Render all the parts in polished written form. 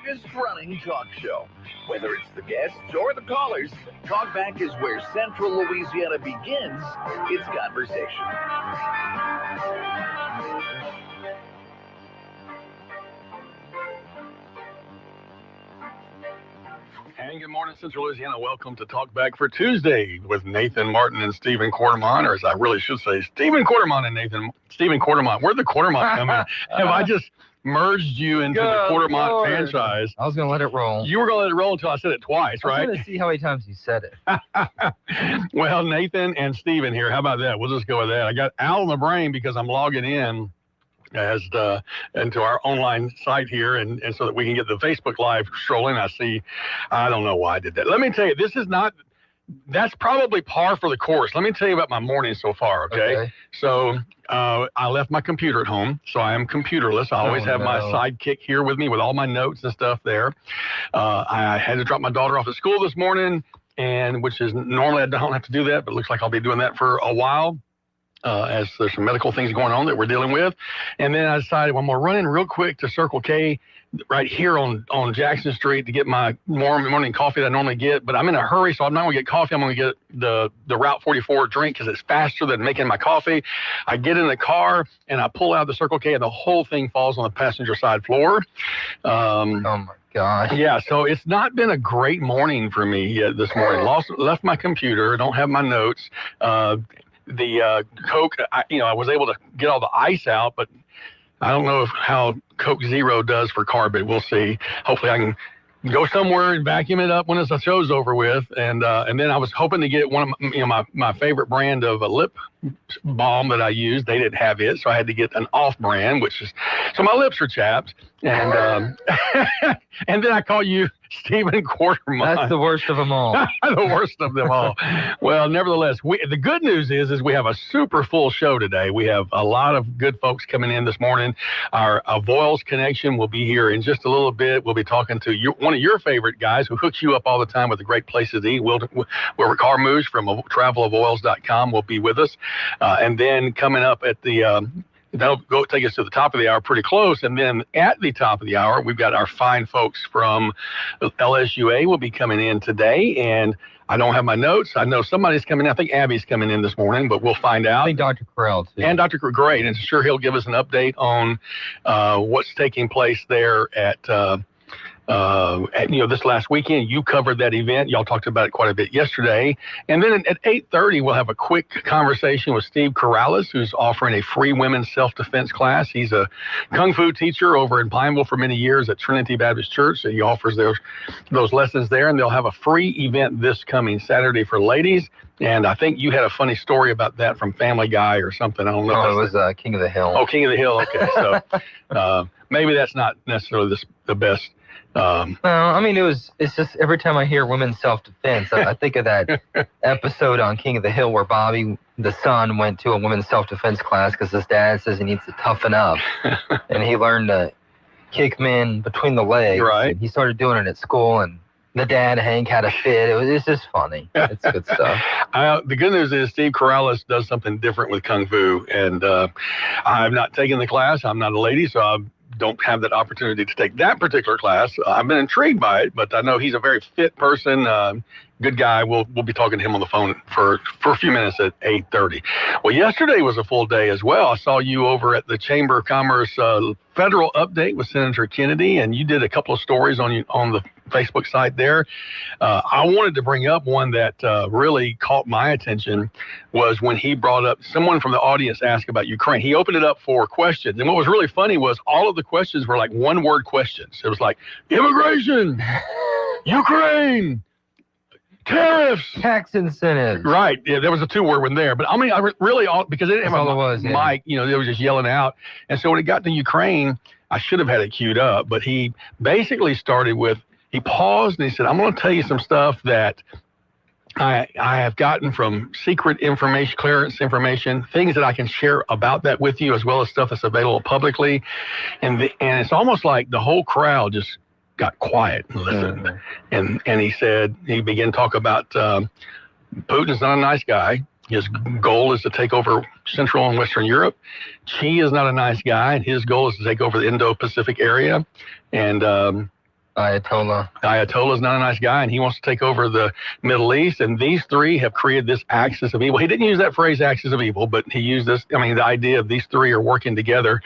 longest-running talk show. Whether it's the guests or the callers, Talkback is where Central Louisiana begins its conversation. And good morning, Central Louisiana. Welcome to Talkback for Tuesday with Nathan Martin and Stephen Quartermont, or as I really should say, Stephen Quartermont and Stephen Quartermont. Where'd the Quartermont come in? Have I just merged you into the Quartermont franchise? I was going to let it roll. You were going to let it roll until I said it twice, right? I was going to see how many times you said it. Well, Nathan and Stephen here. How about that? We'll just go with that. I got Al in the brain because I'm logging in into our online site here, and so that we can get the Facebook Live strolling. I don't know why I did that. Let me tell you, that's probably par for the course. Let me tell you about my morning so far, okay? So I left my computer at home, so I am computerless. I always have my sidekick here with me with all my notes and stuff there. I had to drop my daughter off at school this morning, and which is normally I don't have to do that, but it looks like I'll be doing that for a while. As there's some medical things going on that we're dealing with. And then I decided, well, I'm going to run in real quick to Circle K right here on Jackson Street to get my morning coffee that I normally get. But I'm in a hurry, so I'm not going to get coffee. I'm going to get the Route 44 drink because it's faster than making my coffee. I get in the car, and I pull out the Circle K, and the whole thing falls on the passenger side floor. Oh, my God. Yeah, so it's not been a great morning for me yet this morning. Left my computer, don't have my notes. The Coke, I was able to get all the ice out, but I don't know how Coke Zero does for carbon. We'll see. Hopefully I can go somewhere and vacuum it up when the show's over with. And then I was hoping to get one of my favorite brand of a lip balm that I use. They didn't have it, so I had to get an off brand, so my lips are chapped. And and then I call you Stephen Quartermont. That's the worst of them all. The worst of them all. Well, nevertheless, the good news is we have a super full show today. We have a lot of good folks coming in this morning. Our Avoyles connection will be here in just a little bit. We'll be talking to one of your favorite guys who hooks you up all the time with the great places to eat. Wilbur Carmouche from travelavoyles.com will be with us. And then coming up at that'll go take us to the top of the hour pretty close. And then at the top of the hour, we've got our fine folks from LSUA will be coming in today. And I don't have my notes. I know somebody's coming in. I think Abby's coming in this morning, but we'll find out. I think Dr. Correll, too. And Dr. Correll, great. And sure, he'll give us an update on what's taking place there at this last weekend. You covered that event. Y'all talked about it quite a bit yesterday. And then at 8:30, we'll have a quick conversation with Steve Corrales, who's offering a free women's self-defense class. He's a Kung Fu teacher over in Pineville for many years at Trinity Baptist Church. So he offers those lessons there, and they'll have a free event this coming Saturday for ladies. And I think you had a funny story about that from Family Guy or something. I don't know. No, it was King of the Hill. Oh, King of the Hill. Okay. So maybe that's not necessarily the best. No, I mean, it's just every time I hear women's self-defense, I think of that episode on King of the Hill where Bobby, the son, went to a women's self-defense class because his dad says he needs to toughen up. And he learned to kick men between the legs. Right. He started doing it at school, and the dad, Hank, had a fit. It's just funny. It's good stuff. The good news is Steve Corrales does something different with Kung Fu. And I've not taken the class. I'm not a lady, so I don't have that opportunity to take that particular class. I've been intrigued by it, but I know he's a very fit person, good guy. We'll be talking to him on the phone for a few minutes at 8:30. Well, yesterday was a full day as well. I saw you over at the Chamber of Commerce federal update with Senator Kennedy, and you did a couple of stories on the Facebook site there. I wanted to bring up one that really caught my attention was when he brought up, someone from the audience asked about Ukraine. He opened it up for questions. And what was really funny was all of the questions were like one-word questions. It was like, immigration, Ukraine, tariffs, tax incentives. Right. Yeah, there was a two-word one there. But I mean, because they didn't have a mic, they were just yelling out. And so when it got to Ukraine, I should have had it queued up. But he basically started with, he paused and he said, I'm going to tell you some stuff that I have gotten from secret information, clearance information, things that I can share about that with you, as well as stuff that's available publicly. And it's almost like the whole crowd just got quiet and listened. And he began to talk about Putin's not a nice guy. His goal is to take over Central and Western Europe. Xi is not a nice guy, and his goal is to take over the Indo-Pacific area. And Ayatollah. Ayatollah's not a nice guy, and he wants to take over the Middle East. And these three have created this axis of evil. He didn't use that phrase, axis of evil, but he used this. I mean, the idea of these three are working together.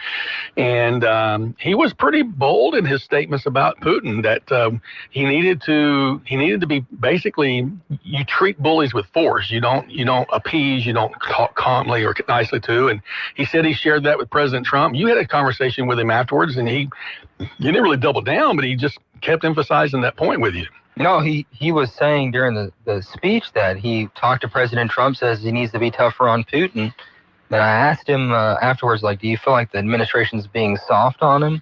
And he was pretty bold in his statements about Putin that he needed to be basically, you treat bullies with force. You don't appease. You don't talk calmly or nicely to. And he said he shared that with President Trump. You had a conversation with him afterwards, and he didn't really double down, but he just kept emphasizing that point with you. No, he was saying during the speech that he talked to President Trump, says he needs to be tougher on Putin. Then I asked him afterwards, like, do you feel like the administration's being soft on him,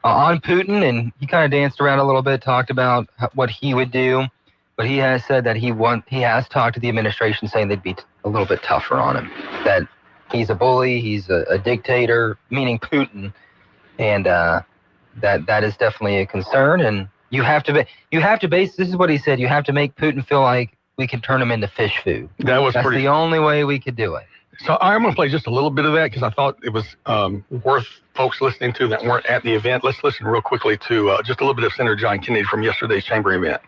on Putin? And he kind of danced around a little bit, talked about what he would do. But he has said that he has talked to the administration saying they'd be a little bit tougher on him, that he's a bully, he's a dictator, meaning Putin. And that is definitely a concern, and you have to base. This is what he said. You have to make Putin feel like we can turn him into fish food. That's the only way we could do it. So I'm going to play just a little bit of that because I thought it was worth folks listening to that weren't at the event. Let's listen real quickly to just a little bit of Senator John Kennedy from yesterday's chamber event.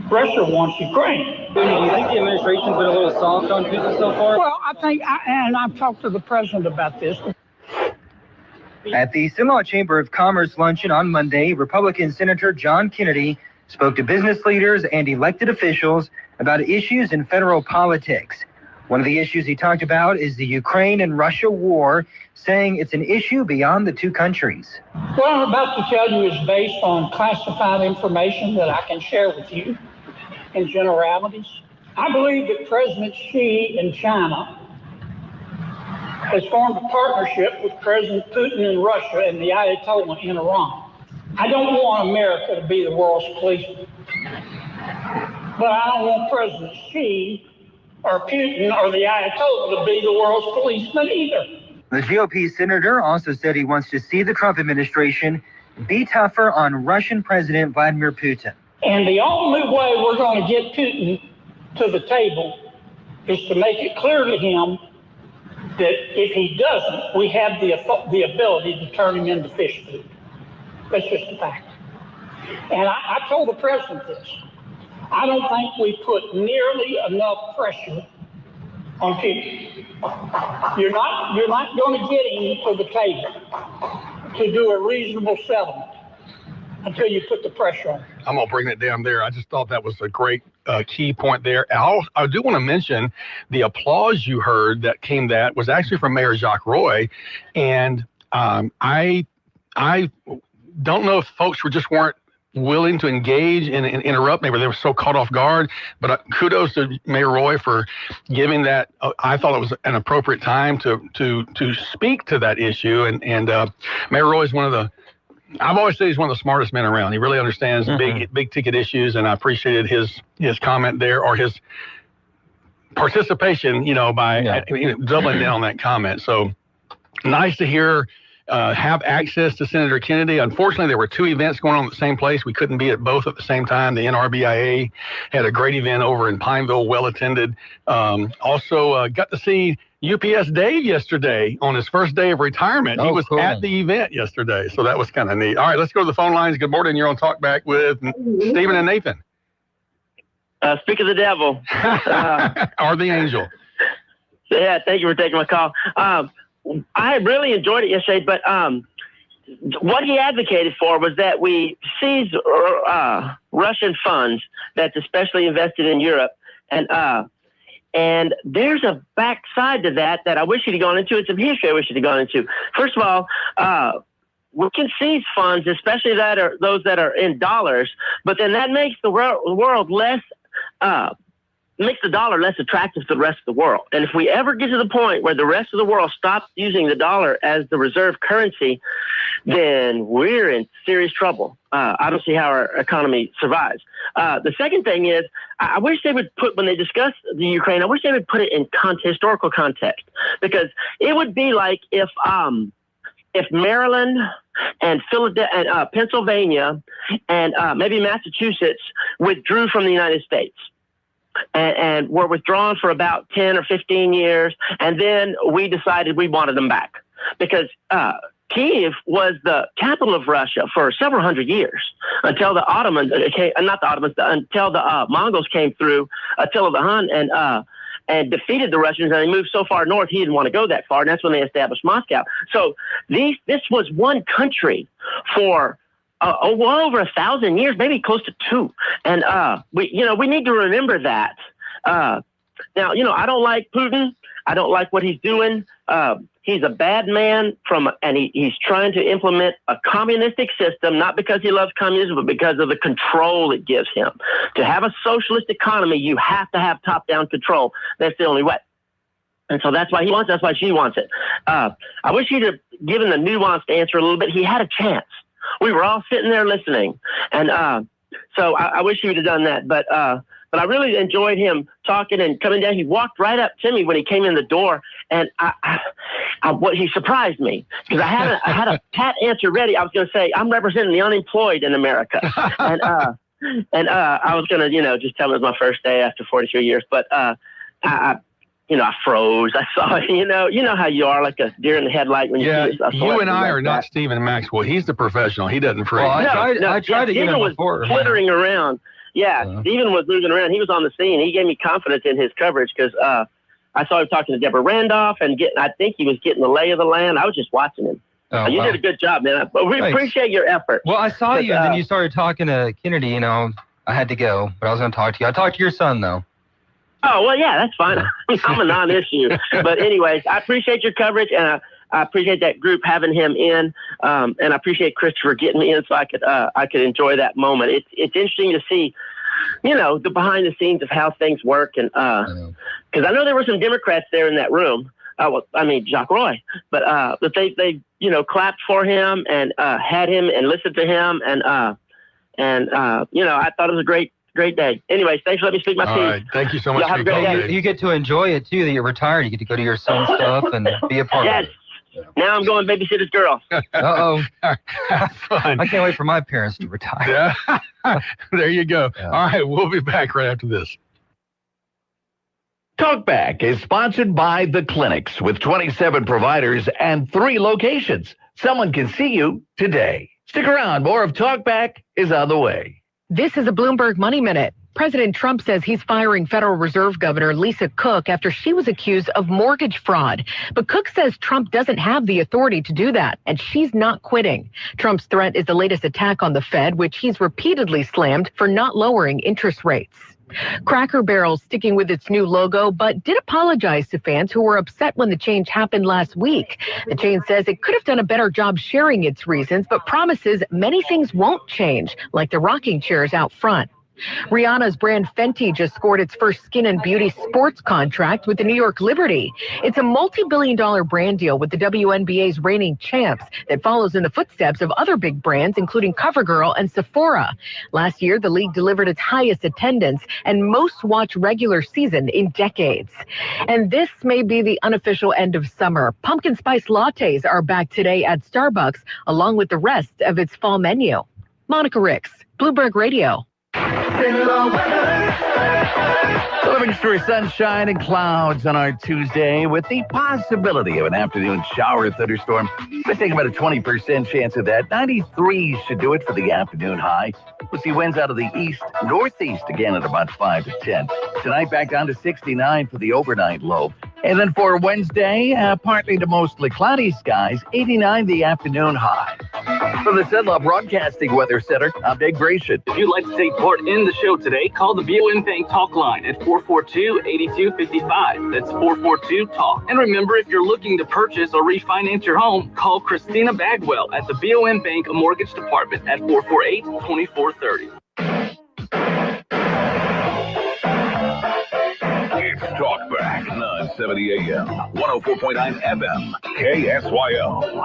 Russia wants Ukraine. Do you think the administration's been a little soft on Putin so far? Well, I think, and I've talked to the president about this. At the Seminole Chamber of Commerce luncheon on Monday, Republican Senator John Kennedy spoke to business leaders and elected officials about issues in federal politics. One of the issues he talked about is the Ukraine and Russia war, saying it's an issue beyond the two countries. What I'm about to tell you is based on classified information that I can share with you in generalities. I believe that President Xi in China has formed a partnership with President Putin in Russia and the Ayatollah in Iran. I don't want America to be the world's policeman, but I don't want President Xi or Putin or the Ayatollah to be the world's policeman either. The GOP senator also said he wants to see the Trump administration be tougher on Russian President Vladimir Putin. And the only way we're going to get Putin to the table is to make it clear to him that if he doesn't, we have the ability to turn him into fish food. That's just a fact. And I told the president this. I don't think we put nearly enough pressure on Putin. You're not going to get him to the table to do a reasonable settlement until you put the pressure on him. I'm going to bring it down there. I just thought that was a great key point there. I do want to mention the applause you heard that was actually from Mayor Jacques Roy. And I don't know if folks weren't willing to engage and interrupt. Maybe they were so caught off guard. But kudos to Mayor Roy for giving that. I thought it was an appropriate time to speak to that issue. And Mayor Roy is I've always said he's one of the smartest men around. He really understands big ticket issues, and I appreciated his comment there, or his participation, by doubling down on that comment. So nice to hear. Have access to Senator Kennedy. Unfortunately, there were two events going on at the same place. We couldn't be at both at the same time. The NRBIA had a great event over in Pineville, well attended. Also got to see UPS Dave yesterday on his first day of retirement. He was cool. At the event yesterday, so that was kind of neat. All right, let's go to the phone lines. Good morning. You're on Talkback with Stephen and Nathan. Speak of the devil. Or the angel. Yeah, thank you for taking my call. I really enjoyed it yesterday, but what he advocated for was that we seize Russian funds that's especially invested in Europe. And there's a backside to that I wish he'd gone into. It's some history I wish he'd gone into. First of all, we can seize funds, especially those that are in dollars, but then that makes the world less makes the dollar less attractive to the rest of the world. And if we ever get to the point where the rest of the world stops using the dollar as the reserve currency, then we're in serious trouble. I don't see how our economy survives. The second thing is, I wish they would when they discuss the Ukraine, I wish they would put it in historical context, because it would be like if Maryland and Pennsylvania and maybe Massachusetts withdrew from the United States. And were withdrawn for about 10 or 15 years, and then we decided we wanted them back because Kiev was the capital of Russia for several hundred years until the Ottomans until the Mongols came through, Attila the Hun, and defeated the Russians, and they moved so far north he didn't want to go that far, and that's when they established Moscow. So this was one country for well over 1,000 years, maybe close to 2. And we need to remember that. Now, I don't like Putin. I don't like what he's doing. He's a bad man and he's trying to implement a communistic system, not because he loves communism, but because of the control it gives him. To have a socialist economy, you have to have top-down control. That's the only way. And so that's why he wants it. That's why she wants it. I wish he'd have given the nuanced answer a little bit. He had a chance. We were all sitting there listening. And so I wish he would have done that. But I really enjoyed him talking and coming down. He walked right up to me when he came in the door, and he surprised me because I had a pat answer ready. I was going to say, I'm representing the unemployed in America. And I was going to, just tell him it was my first day after 43 years. But I froze. I saw it. You know how you are, like a deer in the headlight when you see this. You and I are not Stephen Maxwell. He's the professional. He doesn't freeze. Well, I tried to get him before. Stephen was flittering around. Yeah, Stephen was moving around. He was on the scene. He gave me confidence in his coverage because I saw him talking to Deborah Randolph and I think he was getting the lay of the land. I was just watching him. You did a good job, man. But we appreciate your effort. Well, I saw you, and then you started talking to Kennedy. I had to go, but I was going to talk to you. I talked to your son, though. Oh, well, yeah, that's fine. I'm a non-issue. But anyways, I appreciate your coverage, and I appreciate that group having him in, and I appreciate Christopher getting me in so I could enjoy that moment. It's interesting to see, the behind the scenes of how things work, and because I know there were some Democrats there in that room. Jacques Roy, but they clapped for him and had him and listened to him, and I thought it was a great day. Anyways, thanks for letting me speak my piece. All right. Thank you so much. Have a great day. You get to enjoy it, too, that you're retired. You get to go to your son's stuff and be a part of it. Now I'm going babysit his girl. Uh-oh. Have fun. I can't wait for my parents to retire. Yeah. There you go. Yeah. All right. We'll be back right after this. Talkback is sponsored by The Clinics with 27 providers and 3 locations. Someone can see you today. Stick around. More of Talkback is on the way. This is a Bloomberg Money Minute. President Trump says he's firing Federal Reserve Governor Lisa Cook after she was accused of mortgage fraud. But Cook says Trump doesn't have the authority to do that, and she's not quitting. Trump's threat is the latest attack on the Fed, which he's repeatedly slammed for not lowering interest rates. Cracker Barrel sticking with its new logo, but did apologize to fans who were upset when the change happened last week. The chain says it could have done a better job sharing its reasons, but promises many things won't change, like the rocking chairs out front. Rihanna's brand Fenty just scored its first skin and beauty sports contract with the New York Liberty. It's a multi-billion-dollar brand deal with the WNBA's reigning champs that follows in the footsteps of other big brands, including CoverGirl and Sephora. Last year, the league delivered its highest attendance and most watched regular season in decades. And this may be the unofficial end of summer. Pumpkin spice lattes are back today at Starbucks, along with the rest of its fall menu. Monica Ricks, Bloomberg Radio. Living through sunshine and clouds on our Tuesday with the possibility of an afternoon shower thunderstorm. I think about a 20% chance of that. 93 should do it for the afternoon high. We'll see winds out of the east, northeast again at about 5 to 10. Tonight back down to 69 for the overnight low. And then for Wednesday, partly to mostly cloudy skies, 89 the afternoon high. From the Cenla Broadcasting Weather Center, I'm Dave Gratian. If you'd like to take part in the show today, call the BOM Bank Talk line at 442-8255. That's 442-TALK. And remember, if you're looking to purchase or refinance your home, call Christina Bagwell at the BOM Bank Mortgage Department at 448-2430. It's Talkback, 970 AM, 104.9 FM, KSYL.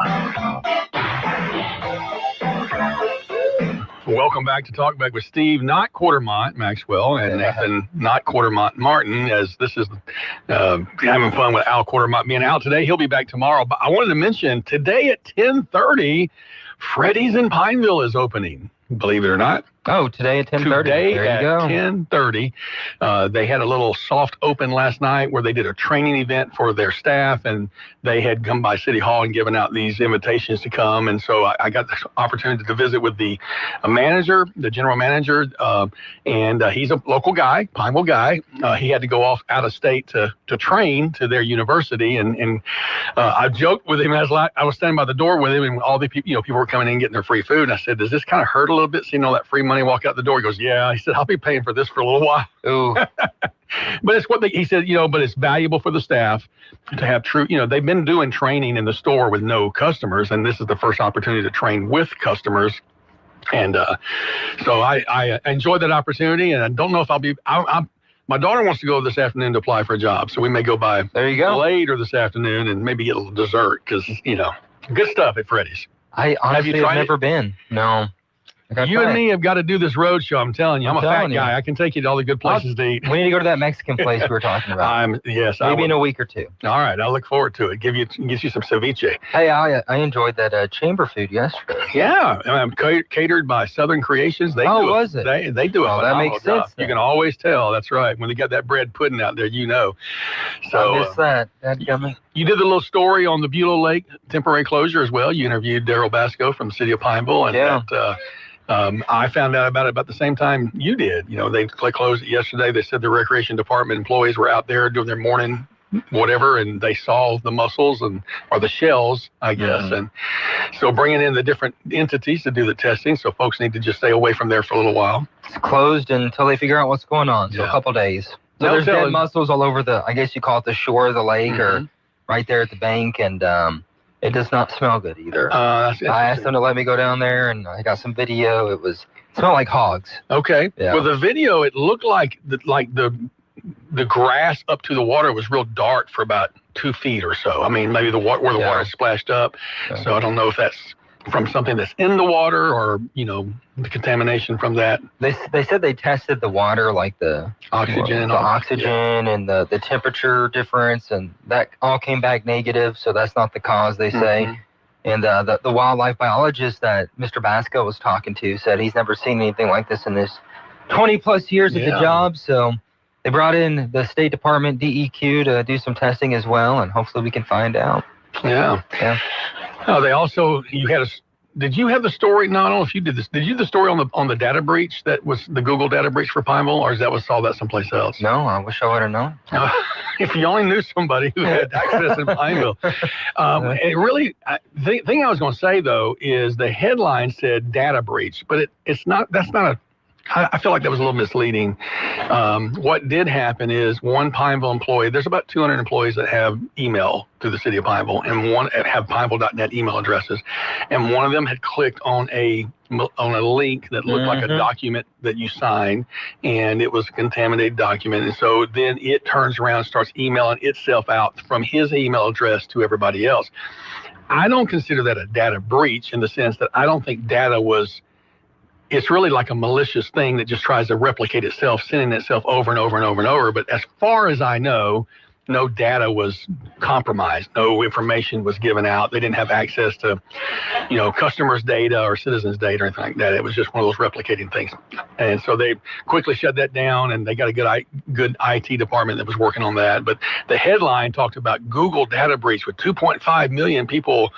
Welcome back to Talkback with Steve, not Quartermont Maxwell, and Nathan, not Quartermont Martin, as this is having fun with Al Quartermont being out today. He'll be back tomorrow. But I wanted to mention, today at 10:30, Freddy's in Pineville is opening, believe it or not. Oh, today at 10:30. Today there you at go. 10:30. They had a little soft open last night where they did a training event for their staff, and they had come by City Hall and given out these invitations to come. And so I got the opportunity to visit with the manager, the general manager, and he's a local guy, Pineville guy. He had to go off out of state to train to their university, and I joked with him as I was standing by the door with him, and all the people, people were coming in getting their free food. And I said, "Does this kind of hurt a little bit seeing all that free money walk out the door?" He goes, "Yeah." He said, "I'll be paying for this for a little while." Ooh. But it's he said, but it's valuable for the staff to have true, they've been doing training in the store with no customers, and this is the first opportunity to train with customers. And so I enjoyed that opportunity, and I don't know if my daughter wants to go this afternoon to apply for a job, so we may go by there you go later this afternoon and maybe get a little dessert, because, good stuff at Freddy's. I honestly have never been. No. You and me have got to do this road show. I'm telling you, I'm a fat guy. I can take you to all the good places to eat. We need to go to that Mexican place we were talking about. Yes. Maybe in a week or two. All right. I'll look forward to it. Get you some ceviche. Hey, I enjoyed that chamber food yesterday. Yeah. Catered by Southern Creations. They do was it? They do it. That makes sense. You can always tell. That's right. When they got that bread pudding out there, So I missed that. Dadgummit. You did the little story on the Beulah Lake temporary closure as well. You interviewed Daryl Basco from the city of Pineville. And I found out about it about the same time you did. They closed it yesterday. They said the recreation department employees were out there doing their morning whatever, and they saw the mussels or the shells, I guess. Mm-hmm. And so bringing in the different entities to do the testing. So folks need to just stay away from there for a little while. It's closed until they figure out what's going on. So a couple days. So there's dead mussels all over I guess you call it the shore of the lake, or right there at the bank. And it does not smell good either. I asked them to let me go down there, and I got some video. It smelled like hogs. Okay. Yeah. Well, the video, it looked like the grass up to the water was real dark for about 2 feet or so. I mean, maybe where the water splashed up. Okay. So I don't know if that's from something that's in the water or, the contamination from that. They said they tested the water, like the oxygen, and the temperature difference, and that all came back negative. So that's not the cause, they say. Mm-hmm. And the wildlife biologist that Mr. Basco was talking to said he's never seen anything like this in his 20 plus years at the job. So they brought in the State Department DEQ to do some testing as well, and hopefully we can find out. Yeah. Oh, they also, did you have the story? No, I don't know if you did this. Did you the story on the data breach that was the Google data breach for Pineville, or saw that someplace else? No, I wish I would have known. If you only knew somebody who had access in Pineville. It really, the thing I was going to say though is the headline said data breach, but it's not. That's not a. I feel like that was a little misleading. What did happen is one Pineville employee, there's about 200 employees that have email through the city of Pineville, and one have Pineville.net email addresses. And one of them had clicked on a link that looked like a document that you sign, and it was a contaminated document. And so then it turns around and starts emailing itself out from his email address to everybody else. I don't consider that a data breach in the sense that I don't think data it's really like a malicious thing that just tries to replicate itself, sending itself over and over and over and over. But as far as I know, no data was compromised. No information was given out. They didn't have access to, customers' data or citizens' data or anything like that. It was just one of those replicating things. And so they quickly shut that down, and they got a good IT department that was working on that. But the headline talked about Google data breach with 2.5 million people.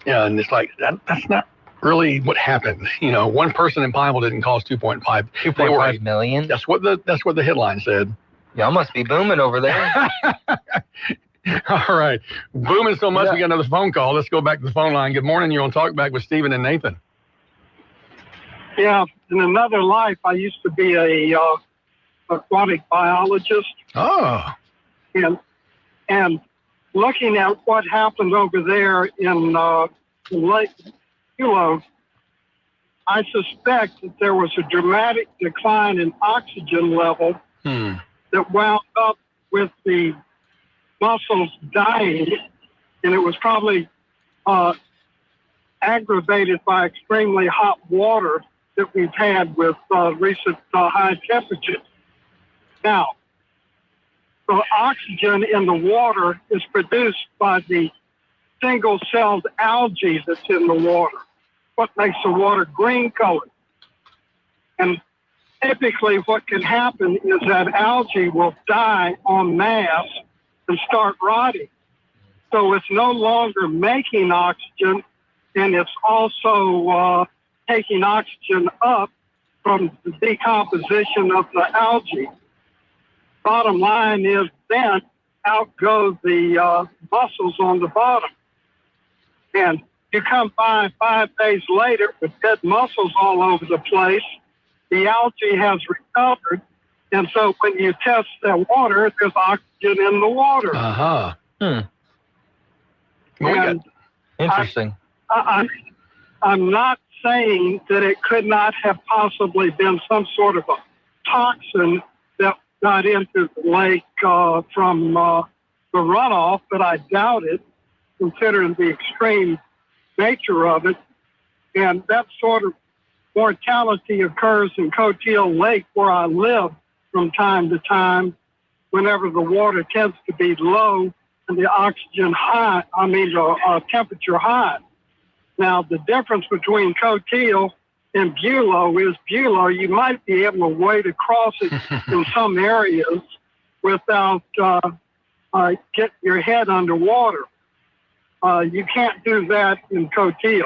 And it's like, that's not really what happened. One person in Pineville didn't cause 2.5 million. That's what the headline said. Y'all must be booming over there. All right. Booming so much, we got another phone call. Let's go back to the phone line. Good morning. You're on Talk Back with Stephen and Nathan. Yeah. In another life, I used to be a aquatic biologist. Oh. And looking at what happened over there in Lake Beulah, I suspect that there was a dramatic decline in oxygen level that wound up with the mussels dying, and it was probably aggravated by extremely hot water that we've had with recent high temperatures. Now, the oxygen in the water is produced by the single-celled algae that's in the water, what makes the water green colored. And typically what can happen is that algae will die en masse and start rotting. So it's no longer making oxygen, and it's also taking oxygen up from the decomposition of the algae. Bottom line is then out go the mussels on the bottom. And you come by 5 days later with dead mussels all over the place, the algae has recovered. And so when you test that water, there's oxygen in the water. Uh-huh. And interesting. I'm not saying that it could not have possibly been some sort of a toxin that got into the lake from the runoff, but I doubt it, considering the extreme nature of it. And that sort of mortality occurs in Coteau Lake, where I live from time to time, whenever the water tends to be low and the oxygen high, temperature high. Now, the difference between Coteau and Bulow is Bulow, you might be able to wade across it in some areas without getting your head underwater. You can't do that in Coteau.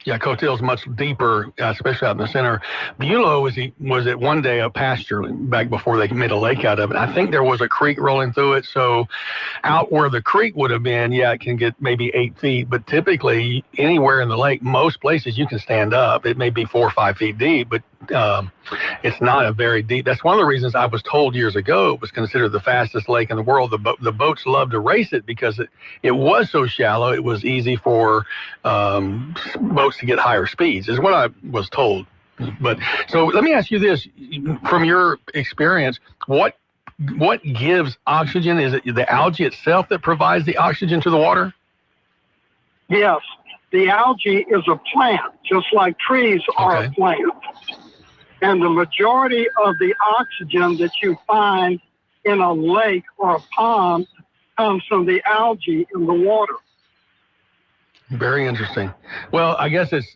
Yeah, Coteau's much deeper, especially out in the center. Bulow was at one day a pasture back before they made a lake out of it. I think there was a creek rolling through it, so out where the creek would have been, yeah, it can get maybe 8 feet. But typically, anywhere in the lake, most places you can stand up. It may be 4 or 5 feet deep, but it's not a very deep. That's one of the reasons I was told years ago it was considered the fastest lake in the world. The boats loved to race it because it was so shallow. It was easy for boats to get higher speeds, is what I was told. But so let me ask you this: from your experience, what gives oxygen? Is it the algae itself that provides the oxygen to the water? Yes, the algae is a plant, just like trees are a plant. And the majority of the oxygen that you find in a lake or a pond comes from the algae in the water. Very interesting. Well, I guess it's,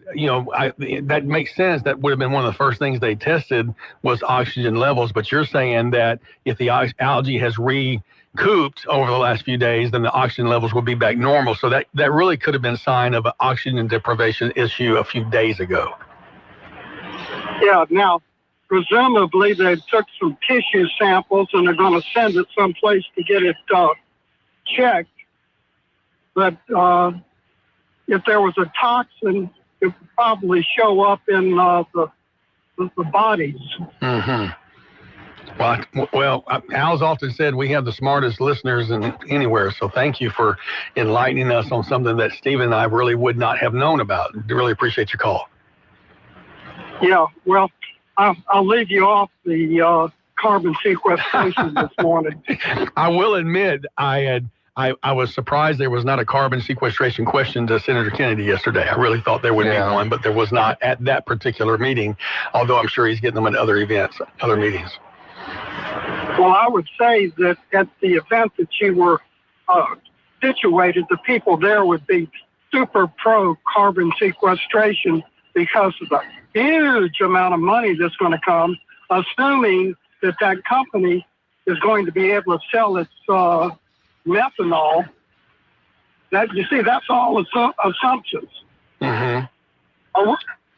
that makes sense. That would have been one of the first things they tested was oxygen levels. But you're saying that if the algae has recouped over the last few days, then the oxygen levels will be back normal. So that really could have been a sign of an oxygen deprivation issue a few days ago. Yeah, now, presumably they took some tissue samples and they're going to send it someplace to get it checked. But if there was a toxin, it would probably show up in the bodies. Mm-hmm. Well, Al's often said we have the smartest listeners anywhere, so thank you for enlightening us on something that Stephen and I really would not have known about. I really appreciate your call. Yeah, well, I'll leave you off the carbon sequestration this morning. I will admit I was surprised there was not a carbon sequestration question to Senator Kennedy yesterday. I really thought there would be one, but there was not at that particular meeting, although I'm sure he's getting them at other events, other meetings. Well, I would say that at the event that you were situated, the people there would be super pro carbon sequestration because of the huge amount of money that's going to come, assuming that that company is going to be able to sell its methanol. That, you see, that's all assumptions. Mm-hmm.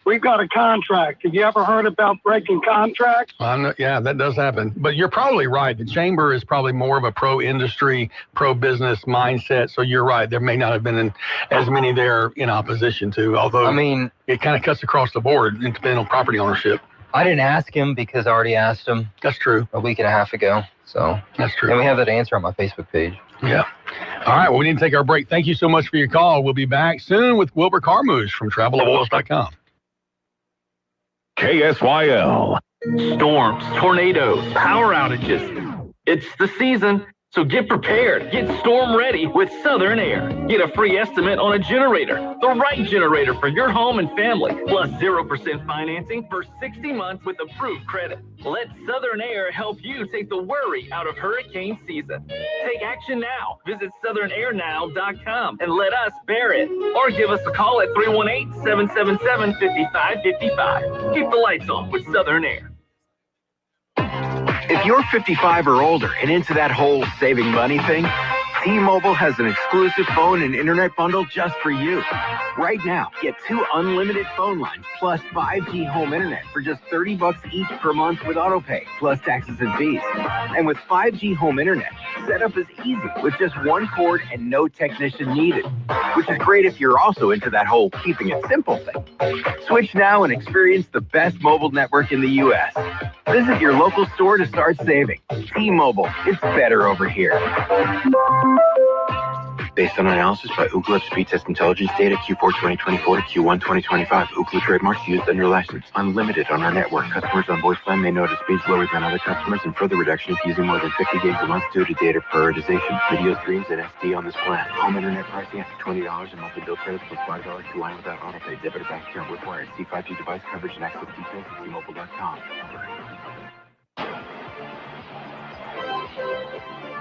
We've got a contract. Have you ever heard about breaking contracts? Yeah, that does happen. But you're probably right. The chamber is probably more of a pro-industry, pro-business mindset. So you're right. There may not have been as many there in opposition to, although it kind of cuts across the board depending on property ownership. I didn't ask him because I already asked him. That's true. A week and a half ago. So that's true. And we have that answer on my Facebook page. Yeah. All right. Well, we need to take our break. Thank you so much for your call. We'll be back soon with Wilbur Carmouche from TravelOils.com. KSYL. Storms, tornadoes, power outages. It's the season, So get prepared. Get storm ready with Southern Air. Get a free estimate on a generator, the right generator for your home and family, plus 0% financing for 60 months with approved credit. Let Southern Air help you take the worry out of hurricane season. Take action now. Visit southernairnow.com and let us bear it. Or give us a call at 318-777-5555. Keep the lights on with Southern Air. If you're 55 or older and into that whole saving money thing, T-Mobile has an exclusive phone and internet bundle just for you. Right now, get 2 unlimited phone lines plus 5G home internet for just $30 each per month with autopay, plus taxes and fees. And with 5G home internet, setup is easy with just 1 cord and no technician needed, which is great if you're also into that whole keeping it simple thing. Switch now and experience the best mobile network in the U.S. Visit your local store to start saving. T-Mobile, it's better over here. Based on analysis by Ookla Speed Test Intelligence data Q4 2024 to Q1 2025. Ookla trademarks used under license. Unlimited on our network. Customers on voice plan may notice speeds lower than other customers and further reduction if using more than 50 gigs a month due to data prioritization. Video streams and SD on this plan. Home internet pricing after $20 and monthly bill credits plus $5 to line without autopay. Debit or bank account required. See 5G device coverage and access details at T-Mobile.com.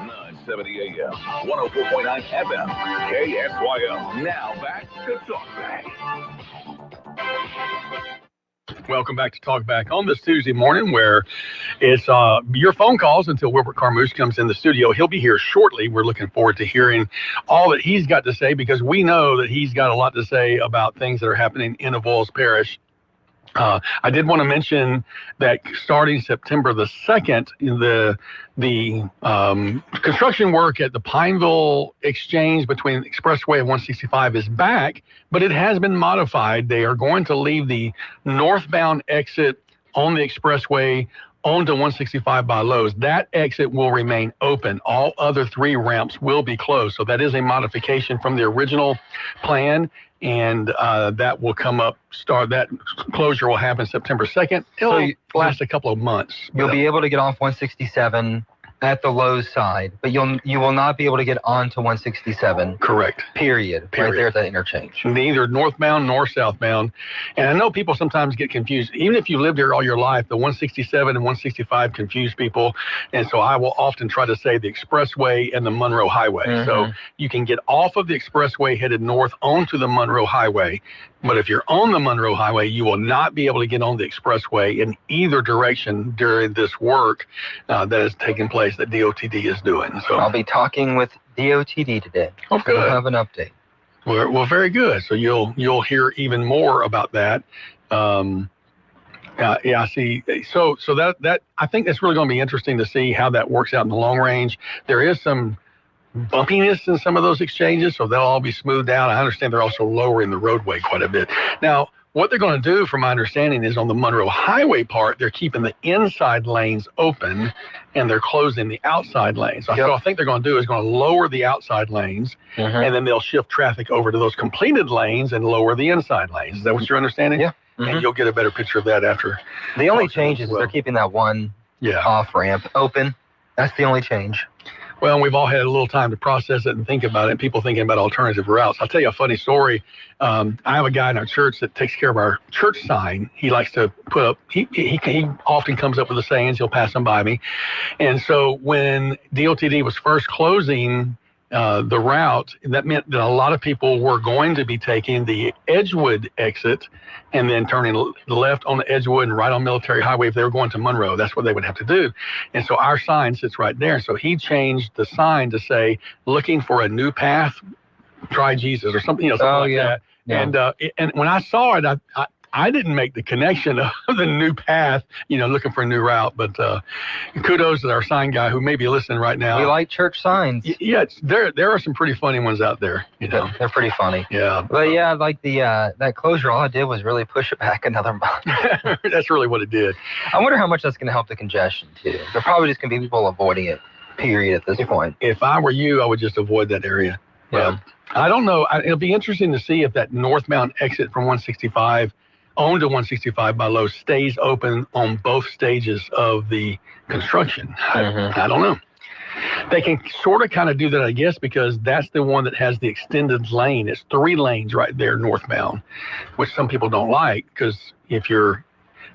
970 AM, 104.9 FM, KSYL. Now back to Talk Back. Welcome back to Talk Back on this Tuesday morning, where it's your phone calls until Wilbert Carmouche comes in the studio. He'll be here shortly. We're looking forward to hearing all that he's got to say, because we know that he's got a lot to say about things that are happening in Avoyelles Parish. I did want to mention that starting September the 2nd, the construction work at the Pineville exchange between Expressway and 165 is back, but it has been modified. They are going to leave the northbound exit on the Expressway onto 165 by Lowe's. That exit will remain open. All other 3 ramps will be closed. So that is a modification from the original plan. And that will come up, that closure will happen September 2nd. It'll last a couple of months. You'll be able to get off 167 at the Lowe's side, but you will not be able to get onto 167. Correct. Period. Right there at that interchange. Neither northbound nor southbound. And I know people sometimes get confused. Even if you lived here all your life, the 167 and 165 confuse people. And so I will often try to say the Expressway and the Monroe Highway. Mm-hmm. So you can get off of the Expressway headed north onto the Monroe Highway. But if you're on the Monroe Highway, you will not be able to get on the Expressway in either direction during this work that is taking place that DOTD is doing. So I'll be talking with DOTD today. Oh, good. We'll have an update. Well, very good. So you'll hear even more about that. I see. So that I think that's really going to be interesting to see how that works out in the long range. There is some bumpiness in some of those exchanges, so they'll all be smoothed out. I understand they're also lowering the roadway quite a bit. Now, what they're going to do, from my understanding, is on the Monroe Highway part, they're keeping the inside lanes open and they're closing the outside lanes. So what I think they're going to do is going to lower the outside lanes, and then they'll shift traffic over to those completed lanes and lower the inside lanes. Is that what you're understanding? Yeah. And you'll get a better picture of that after. The only change is they're keeping that one off ramp open. That's the only change. Well, we've all had a little time to process it and think about it, and people thinking about alternative routes. I'll tell you a funny story. I have a guy in our church that takes care of our church sign. He likes to put up, he often comes up with the sayings, he'll pass them by me. And so when DOTD was first closing the route, that meant that a lot of people were going to be taking the Edgewood exit and then turning left on the Edgewood and right on Military Highway if they were going to Monroe. That's what they would have to do. And so our sign sits right there. So he changed the sign to say, looking for a new path, try Jesus, or something, something like that. Yeah. And when I saw it, I didn't make the connection of the new path, looking for a new route. But kudos to our sign guy who may be listening right now. We like church signs. Yeah, there are some pretty funny ones out there. They're pretty funny. Yeah. But yeah, like that closure, all I did was really push it back another month. That's really what it did. I wonder how much that's going to help the congestion too. They're probably just going to be people avoiding it, period, at this point. If I were you, I would just avoid that area. Yeah. I don't know. It'll be interesting to see if that northbound exit from 165 onto 165 by Lowe's stays open on both stages of the construction. I don't know. They can sort of kind of do that, I guess, because that's the one that has the extended lane. It's 3 lanes right there northbound, which some people don't like, because if you're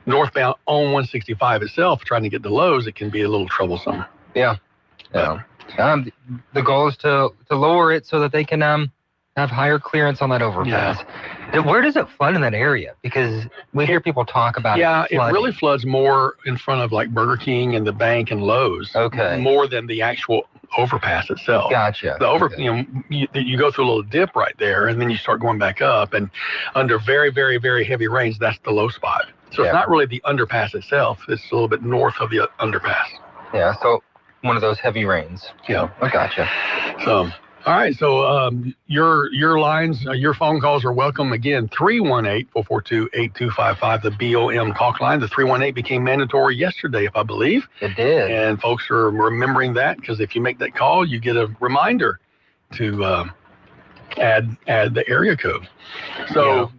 northbound on 165 itself trying to get to Lowe's, it can be a little troublesome. Yeah. The goal is to lower it so that they can have higher clearance on that overpass. Where does it flood in that area? Because we hear people talk about it flooding. It really floods more in front of like Burger King and the bank and Lowe's. Okay. More than the actual overpass itself. Gotcha. You go through a little dip right there, and then you start going back up, and under very, very, very heavy rains, that's the low spot. So it's not really the underpass itself. It's a little bit north of the underpass. Yeah, so one of those heavy rains. Yeah. I gotcha. So, all right. So your lines, your phone calls are welcome. Again, 318-442-8255, the BOM talk line. The 318 became mandatory yesterday, if I believe. It did. And folks are remembering that, because if you make that call, you get a reminder to add the area code. So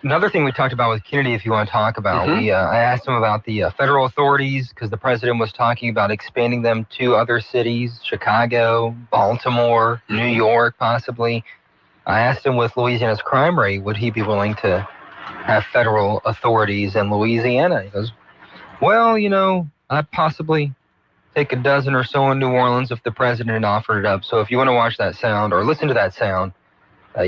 another thing we talked about with Kennedy, if you want to talk about, I asked him about the federal authorities, because the president was talking about expanding them to other cities, Chicago, Baltimore, New York, possibly. I asked him with Louisiana's crime rate, would he be willing to have federal authorities in Louisiana? He goes, well, I'd possibly take a dozen or so in New Orleans if the president offered it up. So if you want to watch that sound or listen to that sound,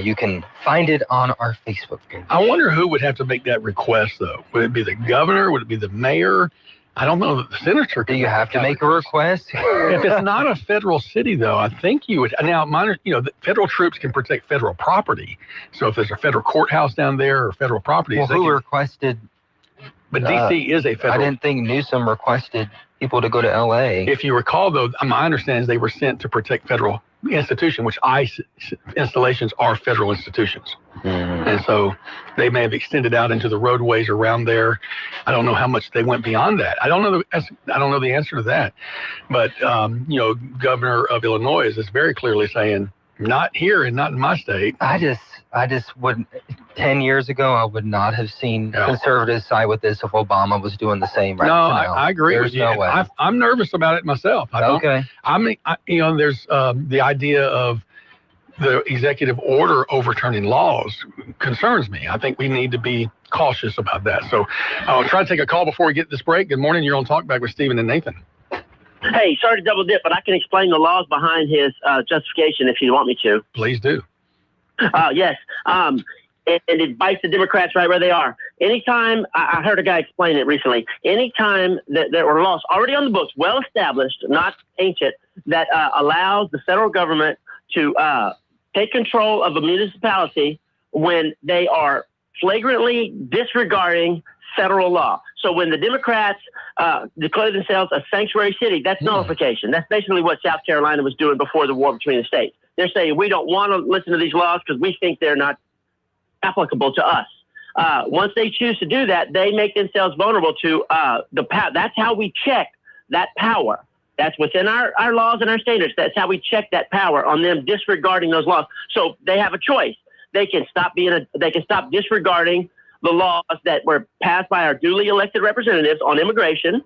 you can find it on our Facebook page. I wonder who would have to make that request, though. Would it be the governor? Would it be the mayor? I don't know that the senator can. Do you have to make a request? If it's not a federal city, though, I think you would. Now, the federal troops can protect federal property. So if there's a federal courthouse down there or federal property. Well, who requested? But D.C. is a federal. I didn't think Newsom requested people to go to L.A. If you recall, though, my understanding is they were sent to protect federal institution, which ICE installations are federal institutions. And so they may have extended out into the roadways around there. I don't know how much they went beyond that. I don't know the answer to that. But Governor of Illinois is very clearly saying, not here and not in my state. I just wouldn't. 10 years ago, I would not have seen conservatives side with this if Obama was doing the same right now. I agree with you. No way. I'm nervous about it myself. There's the idea of the executive order overturning laws concerns me. I think we need to be cautious about that. So I'll try to take a call before we get this break. Good morning. You're on Talkback with Stephen and Nathan. Hey, sorry to double dip, but I can explain the laws behind his justification if you want me to. Please do. Yes. And it bites the Democrats right where they are. Anytime, I heard a guy explain it recently, anytime that there were laws already on the books, well established, not ancient, that allows the federal government to take control of a municipality when they are flagrantly disregarding federal law. So when the Democrats declare themselves a sanctuary city, that's nullification. That's basically what South Carolina was doing before the war between the states. They're saying we don't want to listen to these laws because we think they're not applicable to us. Once they choose to do that, they make themselves vulnerable to the power. That's how we check that power. That's within our laws and our standards. That's how we check that power on them disregarding those laws. So they have a choice. They can stop disregarding the laws that were passed by our duly elected representatives on immigration,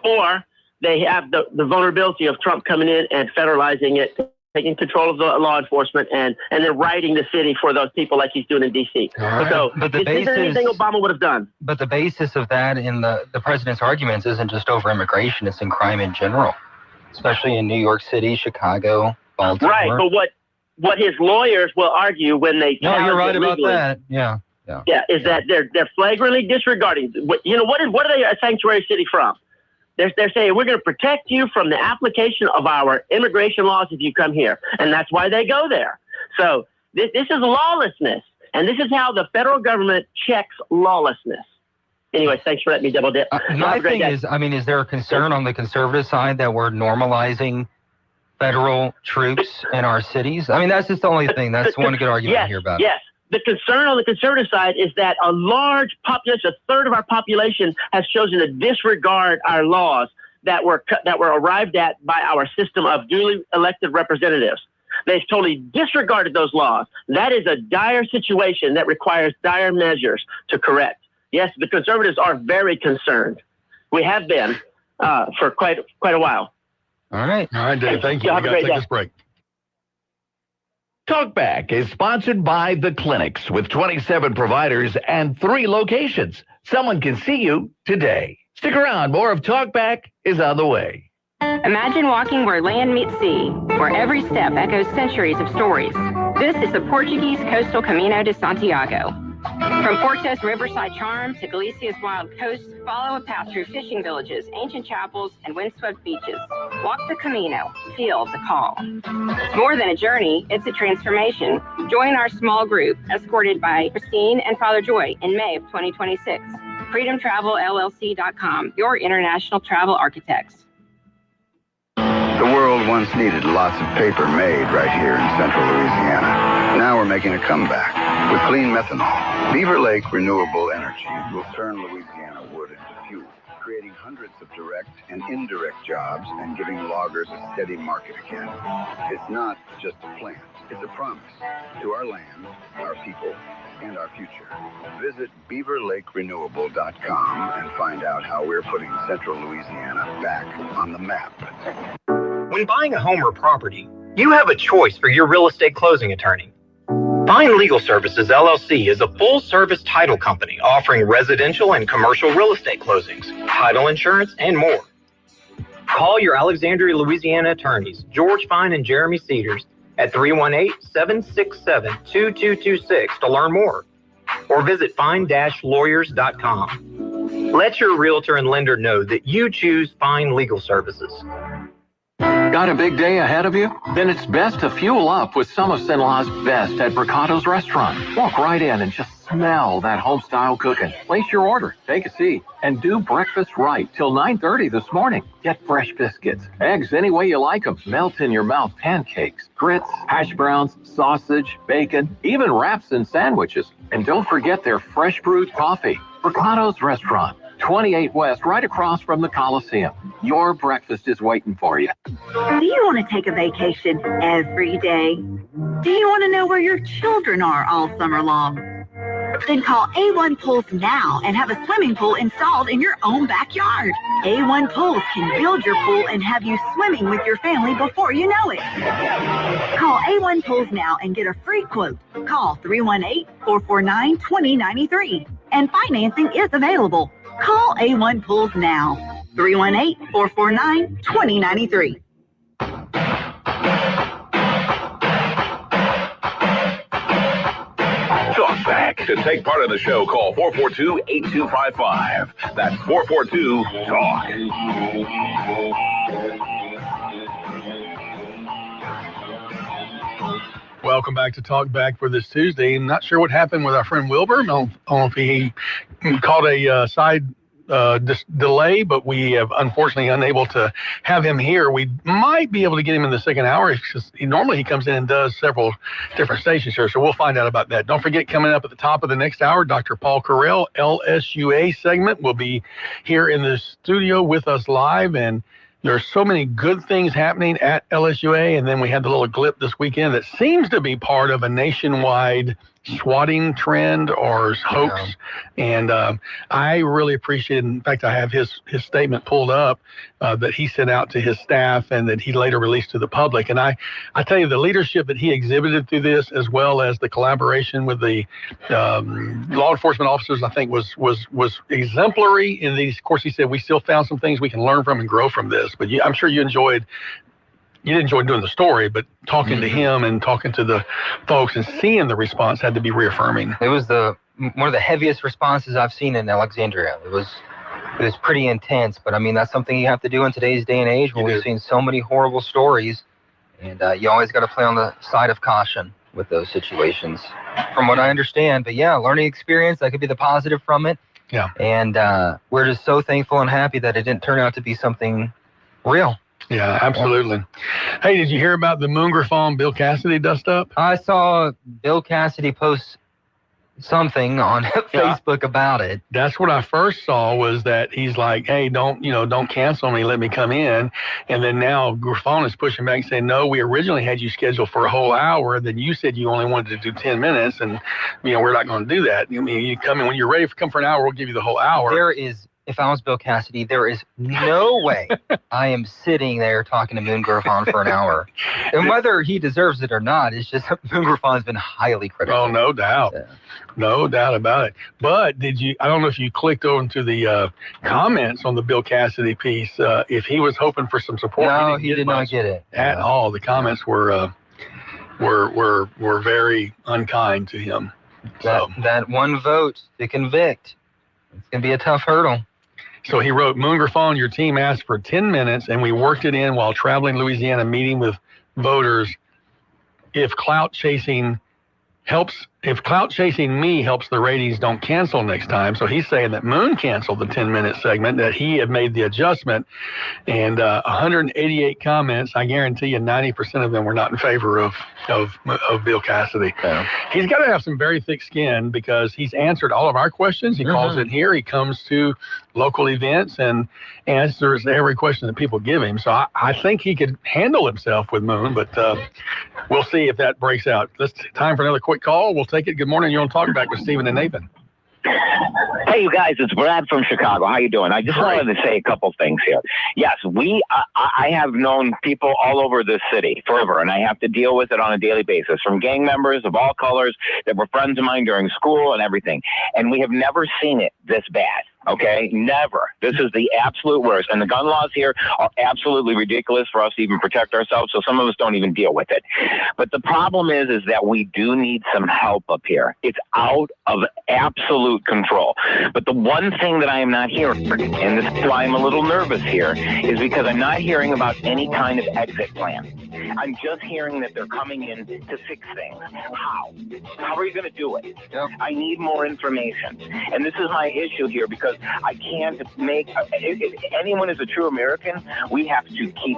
or they have the vulnerability of Trump coming in and federalizing it, taking control of the law enforcement, and then writing the city for those people like he's doing in D.C. Right. So but is there anything Obama would have done? But the basis of that in the president's arguments isn't just over immigration, it's in crime in general, especially in New York City, Chicago, Baltimore. Right, but what his lawyers will argue when they challenge you're right about legally, that. Yeah, is that they're flagrantly disregarding. What are they a sanctuary city from? They're saying we're going to protect you from the application of our immigration laws if you come here, and that's why they go there. So this is lawlessness, and this is how the federal government checks lawlessness. Anyway, thanks for letting me double dip. My thing is, is there a concern on the conservative side that we're normalizing federal troops in our cities? That's just the only thing. That's one good argument here about it. Yes. The concern on the conservative side is that a large population, a third of our population, has chosen to disregard our laws that were arrived at by our system of duly elected representatives. They've totally disregarded those laws. That is a dire situation that requires dire measures to correct. Yes, the conservatives are very concerned. We have been for quite a while. All right. All right, Dave. Thank you. Y'all We have a got to great take day. this break. Talkback is sponsored by The Clinics with 27 providers and 3 locations. Someone can see you today. Stick around. More of Talkback is on the way. Imagine walking where land meets sea, where every step echoes centuries of stories. This is the Portuguese coastal Camino de Santiago. From Porto's riverside charm to Galicia's wild coast, follow a path through fishing villages, ancient chapels, and windswept beaches. Walk the Camino, feel the call. It's more than a journey, it's a transformation. Join our small group, escorted by Christine and Father Joy in May of 2026. FreedomTravelLLC.com, your international travel architects. The world once needed lots of paper made right here in central Louisiana. Now we're making a comeback with clean methanol. Beaver Lake Renewable Energy will turn Louisiana wood into fuel, creating hundreds of direct and indirect jobs and giving loggers a steady market again. It's not just a plan, it's a promise to our land, our people, and our future. Visit BeaverLakeRenewable.com and find out how we're putting central Louisiana back on the map. When buying a home or property, you have a choice for your real estate closing attorney. Fine Legal Services, LLC is a full-service title company offering residential and commercial real estate closings, title insurance, and more. Call your Alexandria, Louisiana attorneys, George Fine and Jeremy Cedars, at 318-767-2226 to learn more, or visit fine-lawyers.com. Let your realtor and lender know that you choose Fine Legal Services. Got a big day ahead of you? Then it's best to fuel up with some of Sinlah's best at Bricado's restaurant. Walk right in and just smell that home-style cooking. Place your order, take a seat, and do breakfast right till 9:30 this morning. Get fresh biscuits, eggs any way you like them, melt-in-your-mouth pancakes, grits, hash browns, sausage, bacon, even wraps and sandwiches. And don't forget their fresh brewed coffee. Bricado's restaurant. 28 West, right across from the Coliseum. Your breakfast is waiting for you. Do you want to take a vacation every day? Do you want to know where your children are all summer long? Then call A1 Pools now and have a swimming pool installed in your own backyard. A1 Pools can build your pool and have you swimming with your family before you know it. Call A1 Pools now and get a free quote. Call 318-449-2093. And financing is available. Call A1 Pools now. 318-449-2093. Talk back. To take part in the show, call 442-8255. That's 442-TALK. Welcome back to Talk Back for this Tuesday. I'm not sure what happened with our friend Wilbur. I don't know if he caught a side delay, but we have unfortunately unable to have him here. We might be able to get him in the second hour. It's just, normally he comes in and does several different stations here, so we'll find out about that. Don't forget, coming up at the top of the next hour, Dr. Paul Carell, LSUA segment, will be here in the studio with us live, and there's so many good things happening at LSUA, and then we had the little glip this weekend that seems to be part of a nationwide swatting trend or hoax. And I really appreciate it. In fact, I have his statement pulled up that he sent out to his staff and that he later released to the public. And I tell you, the leadership that he exhibited through this, as well as the collaboration with the law enforcement officers, I think was exemplary in these. Of course, he said we still found some things we can learn from and grow from this. But I'm sure you didn't enjoy doing the story, but talking to him and talking to the folks and seeing the response had to be reaffirming. It was one of the heaviest responses I've seen in Alexandria. It was pretty intense, but I mean, that's something you have to do in today's day and age when we've seen so many horrible stories, and you always got to play on the side of caution with those situations, from what I understand. But yeah, learning experience, that could be the positive from it. Yeah. And we're just so thankful and happy that it didn't turn out to be something real. Yeah, absolutely. Hey, did you hear about the Moon Griffon Bill Cassidy dust up? I saw Bill Cassidy post something on Facebook about it. That's what I first saw, was that he's like, hey, don't cancel me, let me come in. And then now Griffon is pushing back and saying, no, we originally had you scheduled for a whole hour. Then you said you only wanted to do 10 minutes. And, we're not going to do that. I mean, you come in when you're ready to come for an hour, we'll give you the whole hour. There is if I was Bill Cassidy, there is no way I am sitting there talking to Moon Griffon for an hour. And whether he deserves it or not, it's just Moon Griffon's been highly critical. Oh, no doubt. Yeah. No doubt about it. But I don't know if you clicked over to the comments on the Bill Cassidy piece, if he was hoping for some support. No, he did not get it. At all. The comments were very unkind to him. That one vote to convict, it's going to be a tough hurdle. So he wrote, Moon Griffon, your team asked for 10 minutes, and we worked it in while traveling Louisiana, meeting with voters. If clout chasing me helps the ratings, don't cancel next time. So he's saying that Moon canceled the 10-minute segment, that he had made the adjustment, and 188 comments. I guarantee you 90% of them were not in favor of Bill Cassidy. Yeah. He's got to have some very thick skin because he's answered all of our questions. He calls in here. He comes to local events and answers every question that people give him. So I think he could handle himself with Moon, but we'll see if that breaks out. Time for another quick call. We'll take it. Good morning. You're on Talkback with Stephen and Nathan. Hey, you guys, it's Brad from Chicago. How you doing? I just wanted to say a couple things here. Yes, I have known people all over this city forever, and I have to deal with it on a daily basis, from gang members of all colors that were friends of mine during school and everything. And we have never seen it this bad. Okay, never. This is the absolute worst. And the gun laws here are absolutely ridiculous for us to even protect ourselves. So some of us don't even deal with it. But the problem is that we do need some help up here. It's out of absolute control. But the one thing that I am not hearing, and this is why I'm a little nervous here, is because I'm not hearing about any kind of exit plan. I'm just hearing that they're coming in to fix things. How? How are you going to do it? Yep. I need more information. And this is my issue here, because I can't make, if anyone is a true American, we have to keep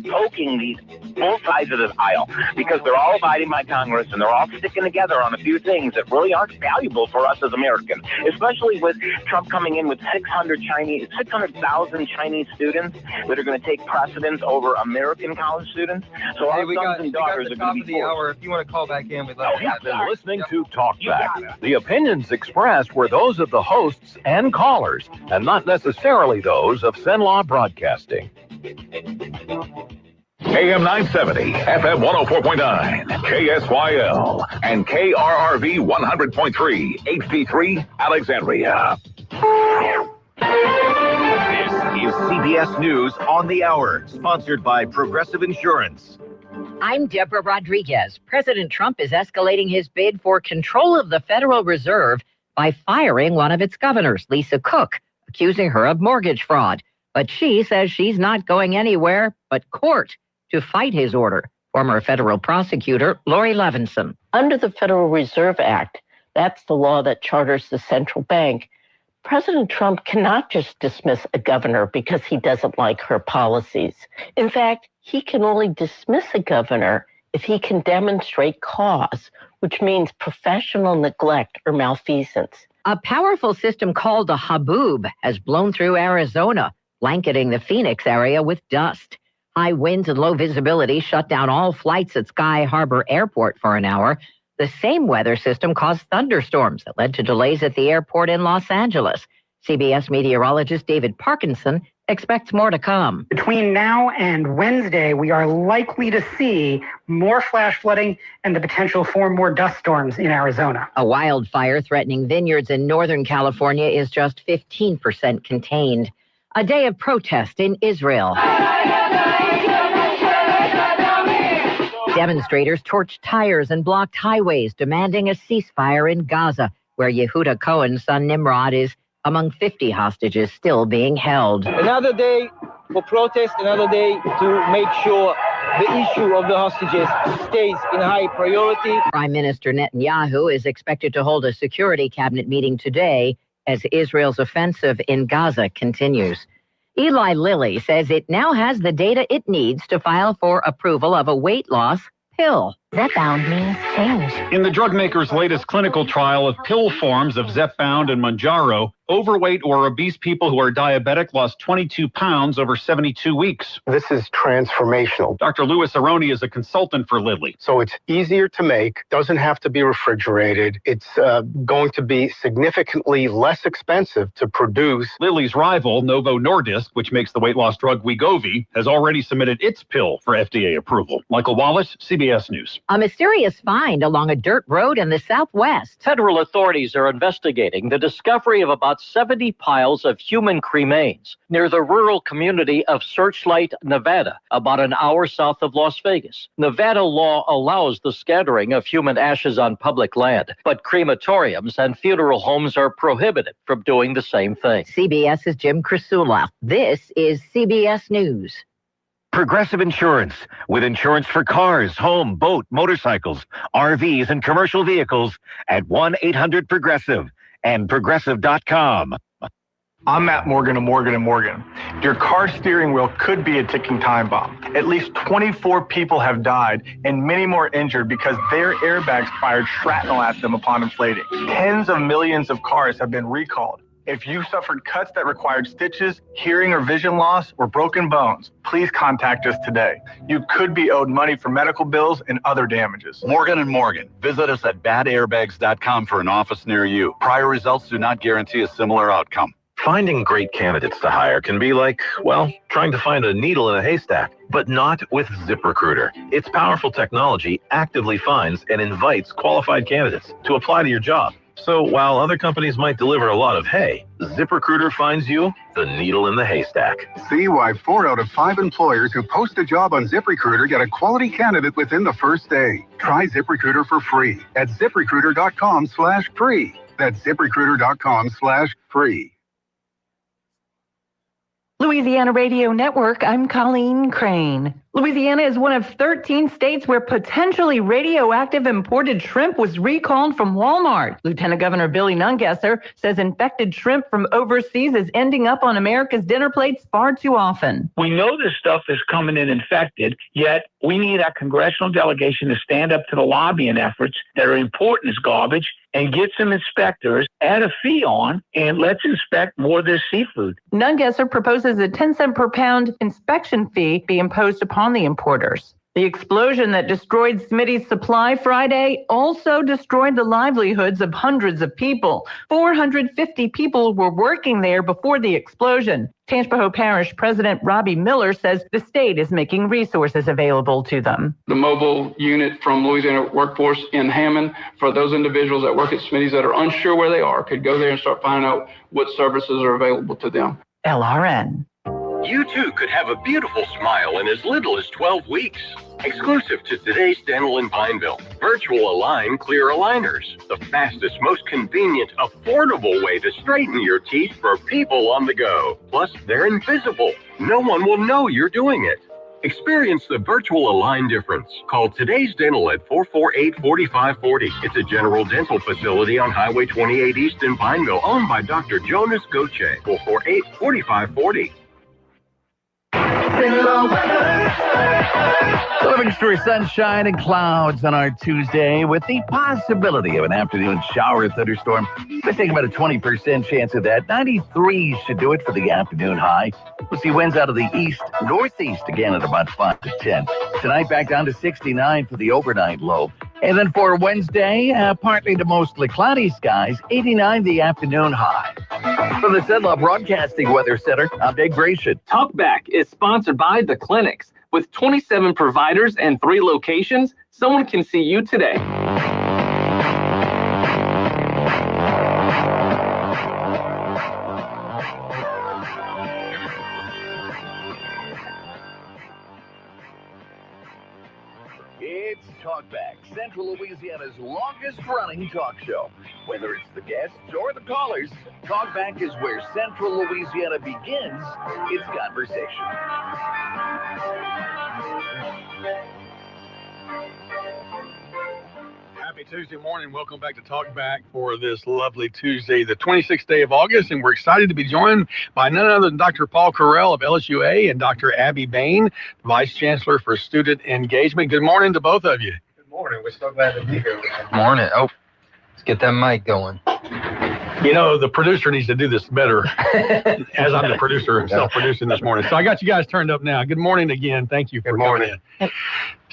poking both sides of this aisle, because they're all abiding by Congress and they're all sticking together on a few things that really aren't valuable for us as Americans, especially with Trump coming in with 600,000 Chinese students that are going to take precedence over American college students. So our sons and daughters are going to be the hour. If you want to call back in, we'd love to have You've that. been listening to Talkback. The opinions expressed were those of the hosts and callers, and not necessarily those of Cenla Broadcasting. AM 970, FM 104.9, KSYL, and KRRV 100.3, HD3, Alexandria. This is CBS News on the Hour, sponsored by Progressive Insurance. I'm Deborah Rodriguez. President Trump is escalating his bid for control of the Federal Reserve by firing one of its governors, Lisa Cook, accusing her of mortgage fraud. But she says she's not going anywhere but court to fight his order. Former federal prosecutor Lori Levinson. Under the Federal Reserve Act, that's the law that charters the central bank, President Trump cannot just dismiss a governor because he doesn't like her policies. In fact, he can only dismiss a governor if he can demonstrate cause, which means professional neglect or malfeasance. A powerful system called the Haboob has blown through Arizona, blanketing the Phoenix area with dust. High winds and low visibility shut down all flights at Sky Harbor Airport for an hour. The same weather system caused thunderstorms that led to delays at the airport in Los Angeles. CBS meteorologist David Parkinson expects more to come. Between now and Wednesday, we are likely to see more flash flooding and the potential for more dust storms in Arizona. A wildfire threatening vineyards in Northern California is just 15% contained. A day of protest in Israel. Demonstrators torched tires and blocked highways, demanding a ceasefire in Gaza, where Yehuda Cohen's son Nimrod is among 50 hostages still being held. Another day for protest, another day to make sure the issue of the hostages stays in high priority. Prime Minister Netanyahu is expected to hold a security cabinet meeting today as Israel's offensive in Gaza continues. Eli Lilly says it now has the data it needs to file for approval of a weight loss pill. Zepbound means change. In the drug maker's latest clinical trial of pill forms of Zepbound and Mounjaro, overweight or obese people who are diabetic lost 22 pounds over 72 weeks. This is transformational. Dr. Louis Aroni is a consultant for Lilly. So it's easier to make, doesn't have to be refrigerated. It's going to be significantly less expensive to produce. Lilly's rival, Novo Nordisk, which makes the weight loss drug Wegovy, has already submitted its pill for FDA approval. Michael Wallace, CBS News. A mysterious find along a dirt road in the Southwest. Federal authorities are investigating the discovery of about 70 piles of human cremains near the rural community of Searchlight, Nevada, about an hour south of Las Vegas. Nevada law allows the scattering of human ashes on public land, but crematoriums and funeral homes are prohibited from doing the same thing. CBS's Jim Krasula. This is CBS News. Progressive Insurance, with insurance for cars, home, boat, motorcycles, RVs, and commercial vehicles at 1-800-PROGRESSIVE and Progressive.com. I'm Matt Morgan of Morgan & Morgan. Your car steering wheel could be a ticking time bomb. At least 24 people have died and many more injured because their airbags fired shrapnel at them upon inflating. Tens of millions of cars have been recalled. If you suffered cuts that required stitches, hearing or vision loss, or broken bones, please contact us today. You could be owed money for medical bills and other damages. Morgan & Morgan. Visit us at badairbags.com for an office near you. Prior results do not guarantee a similar outcome. Finding great candidates to hire can be like, well, trying to find a needle in a haystack, but not with ZipRecruiter. Its powerful technology actively finds and invites qualified candidates to apply to your job. So while other companies might deliver a lot of hay, ZipRecruiter finds you the needle in the haystack. See why 4 out of 5 employers who post a job on ZipRecruiter get a quality candidate within the first day. Try ZipRecruiter for free at ZipRecruiter.com/free. That's ZipRecruiter.com/free. Louisiana Radio Network, I'm Colleen Crane. Louisiana is one of 13 states where potentially radioactive imported shrimp was recalled from Walmart. Lieutenant Governor Billy Nungesser says infected shrimp from overseas is ending up on America's dinner plates far too often. We know this stuff is coming in infected, yet we need our congressional delegation to stand up to the lobbying efforts that are important as garbage and get some inspectors, add a fee on, and let's inspect more of this seafood. Nungesser proposes a 10-cent per pound inspection fee be imposed upon the importers. The explosion that destroyed Smitty's Supply Friday also destroyed the livelihoods of hundreds of people. 450 people were working there before the explosion. Tangipahoa Parish President Robbie Miller says the state is making resources available to them. The mobile unit from Louisiana Workforce in Hammond for those individuals that work at Smitty's that are unsure where they are could go there and start finding out what services are available to them. LRN. You too could have a beautiful smile in as little as 12 weeks. Exclusive to Today's Dental in Pineville. Virtual Align Clear Aligners. The fastest, most convenient, affordable way to straighten your teeth for people on the go. Plus, they're invisible. No one will know you're doing it. Experience the virtual Align difference. Call Today's Dental at 448-4540. It's a general dental facility on Highway 28 East in Pineville, owned by Dr. Jonas Goche. 448-4540. Living through sunshine and clouds on our Tuesday with the possibility of an afternoon shower or thunderstorm. We're taking about a 20% chance of that. 93 should do it for the afternoon high. We'll see winds out of the east, northeast again at about 5 to 10. Tonight back down to 69 for the overnight low. And then for Wednesday, partly to mostly cloudy skies, 89 the afternoon high. From the Cenla Broadcasting Weather Center, I'm Dave Gratian. Talkback is sponsored by The Clinics. With 27 providers and 3 locations, someone can see you today. It's Talkback, Central Louisiana's longest-running talk show. Whether it's the guests or the callers, Talkback is where Central Louisiana begins its conversation. Happy Tuesday morning. Welcome back to Talk Back for this lovely Tuesday, the 26th day of August. And we're excited to be joined by none other than Dr. Paul Carell of LSUA and Dr. Abby Bain, Vice Chancellor for Student Engagement. Good morning to both of you. Good morning. We're so glad to be here. Morning. Oh, let's get that mic going. You know, the producer needs to do this better as I'm the producer, self-producing this morning. So I got you guys turned up now. Good morning again. Thank you for coming in.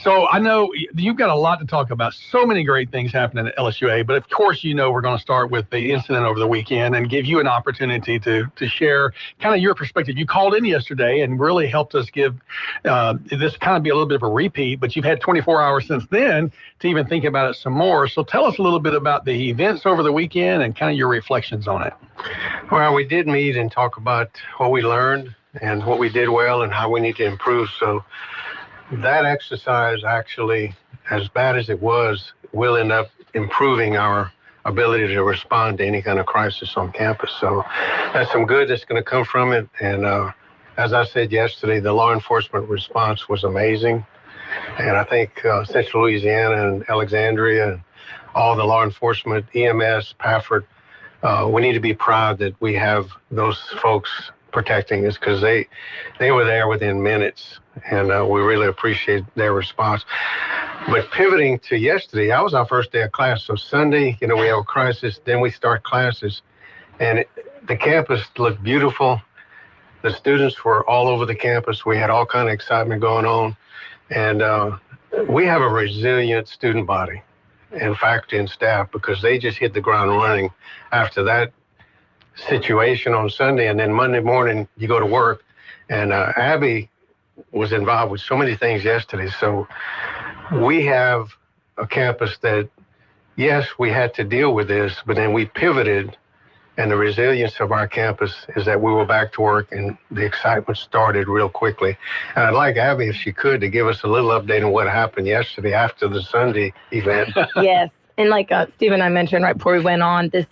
So I know you've got a lot to talk about. So many great things happening at LSUA, but of course, you know, we're going to start with the incident over the weekend and give you an opportunity to share kind of your perspective. You called in yesterday and really helped us give this kind of be a little bit of a repeat, but you've had 24 hours since then to even think about it some more. So tell us a little bit about the events over the weekend and kind of your reflections on it. Well, we did meet and talk about what we learned and what we did well and how we need to improve. So that exercise, actually, as bad as it was, will end up improving our ability to respond to any kind of crisis on campus. So that's some good that's going to come from it. And as I said yesterday, the law enforcement response was amazing. And I think Central Louisiana and Alexandria and all the law enforcement, EMS, Pafford, we need to be proud that we have those folks protecting us, because they were there within minutes, and we really appreciate their response. But pivoting to yesterday, that was our first day of class. So Sunday, you know, we have a crisis, then we start classes, and the campus looked beautiful. The students were all over the campus. We had all kind of excitement going on, and we have a resilient student body and faculty and staff, because they just hit the ground running after that situation on Sunday, and then Monday morning you go to work. And Abby was involved with so many things yesterday. So we have a campus that, yes, we had to deal with this, but then we pivoted, and the resilience of our campus is that we were back to work and the excitement started real quickly. And I'd like Abby, if she could, to give us a little update on what happened yesterday after the Sunday event. Yes, and like Steve and I mentioned right before we went on, this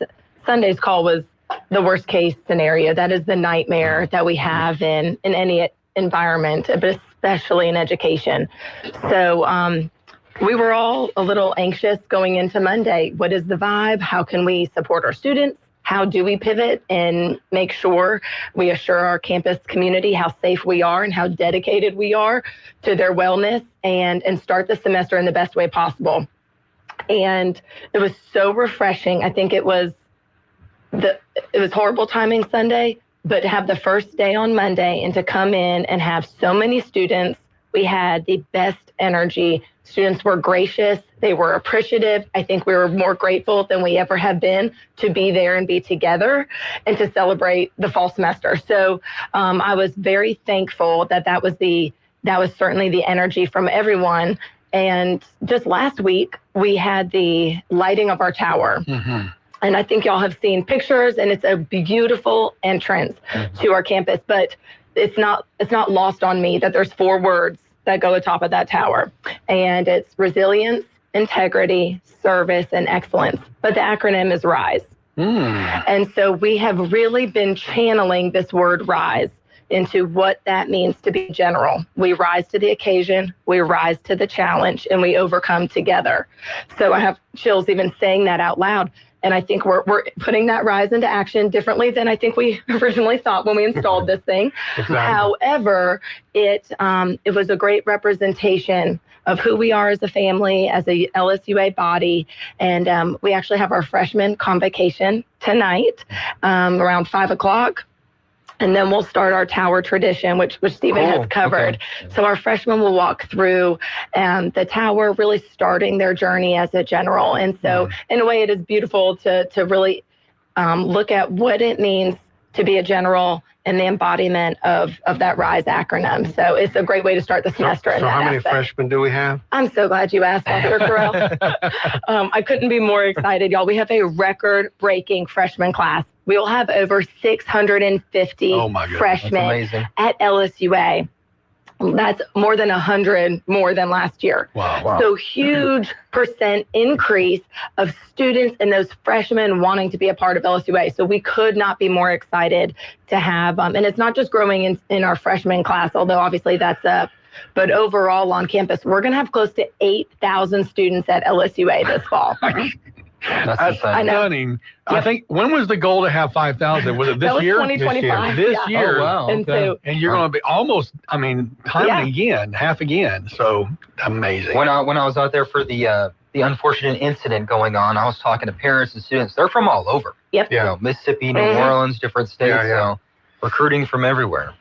Sunday's call was the worst case scenario. That is the nightmare that we have in any environment, but especially in education. So we were all a little anxious going into Monday. What is the vibe? How can we support our students? How do we pivot and make sure we assure our campus community how safe we are and how dedicated we are to their wellness, and start the semester in the best way possible? And it was so refreshing. I think it was horrible timing Sunday, but to have the first day on Monday and to come in and have so many students, we had the best energy. Students were gracious. They were appreciative. I think we were more grateful than we ever have been to be there and be together and to celebrate the fall semester. So I was very thankful that was certainly the energy from everyone. And just last week, we had the lighting of our tower. Mm-hmm. And I think y'all have seen pictures, and it's a beautiful entrance to our campus. But it's not lost on me that there's 4 words that go atop of that tower. And it's resilience, integrity, service, and excellence. But the acronym is RISE. And so we have really been channeling this word RISE into what that means to be general. We rise to the occasion, we rise to the challenge, and we overcome together. So I have chills even saying that out loud. And I think we're putting that rise into action differently than I think we originally thought when we installed this thing. Exactly. However, it was a great representation of who we are as a family, as a LSUA body. And we actually have our freshman convocation tonight around 5 o'clock. And then we'll start our tower tradition, which Stephen has covered. Okay. So our freshmen will walk through the tower, really starting their journey as a general. And so in a way, it is beautiful to really look at what it means to be a general and the embodiment of that RISE acronym. So it's a great way to start the semester. So how many freshmen do we have? I'm so glad you asked, Dr. Terrell. I couldn't be more excited, y'all. We have a record-breaking freshman class. We will have over 650 freshmen at LSUA. That's more than 100 more than last year. Wow. So huge percent increase of students and those freshmen wanting to be a part of LSUA. So we could not be more excited to have, and it's not just growing in our freshman class, although obviously that's up, but overall on campus, we're going to have close to 8,000 students at LSUA this fall. That's stunning. I think, when was the goal to have 5,000? Was it this That was year? 2025. This Yeah. year. Oh, wow. And so, And you're going to be almost, time again, half again. So amazing. When I was out there for the unfortunate incident going on, I was talking to parents and students. They're from all over. Yep. You know, Mississippi, New Orleans, different states. So recruiting from everywhere.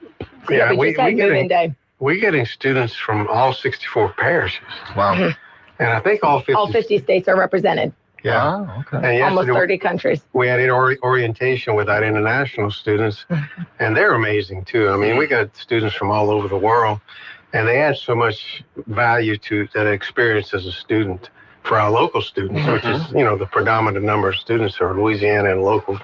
Yeah, we just had moving day. We're getting students from all 64 parishes. Wow. And I think all 50 states are represented. Yeah. Wow, okay. And Almost yesterday 30 countries. we had orientation with our international students, and they're amazing too. I mean, we got students from all over the world, and they add so much value to that experience as a student for our local students, which is, the predominant number of students are Louisiana and local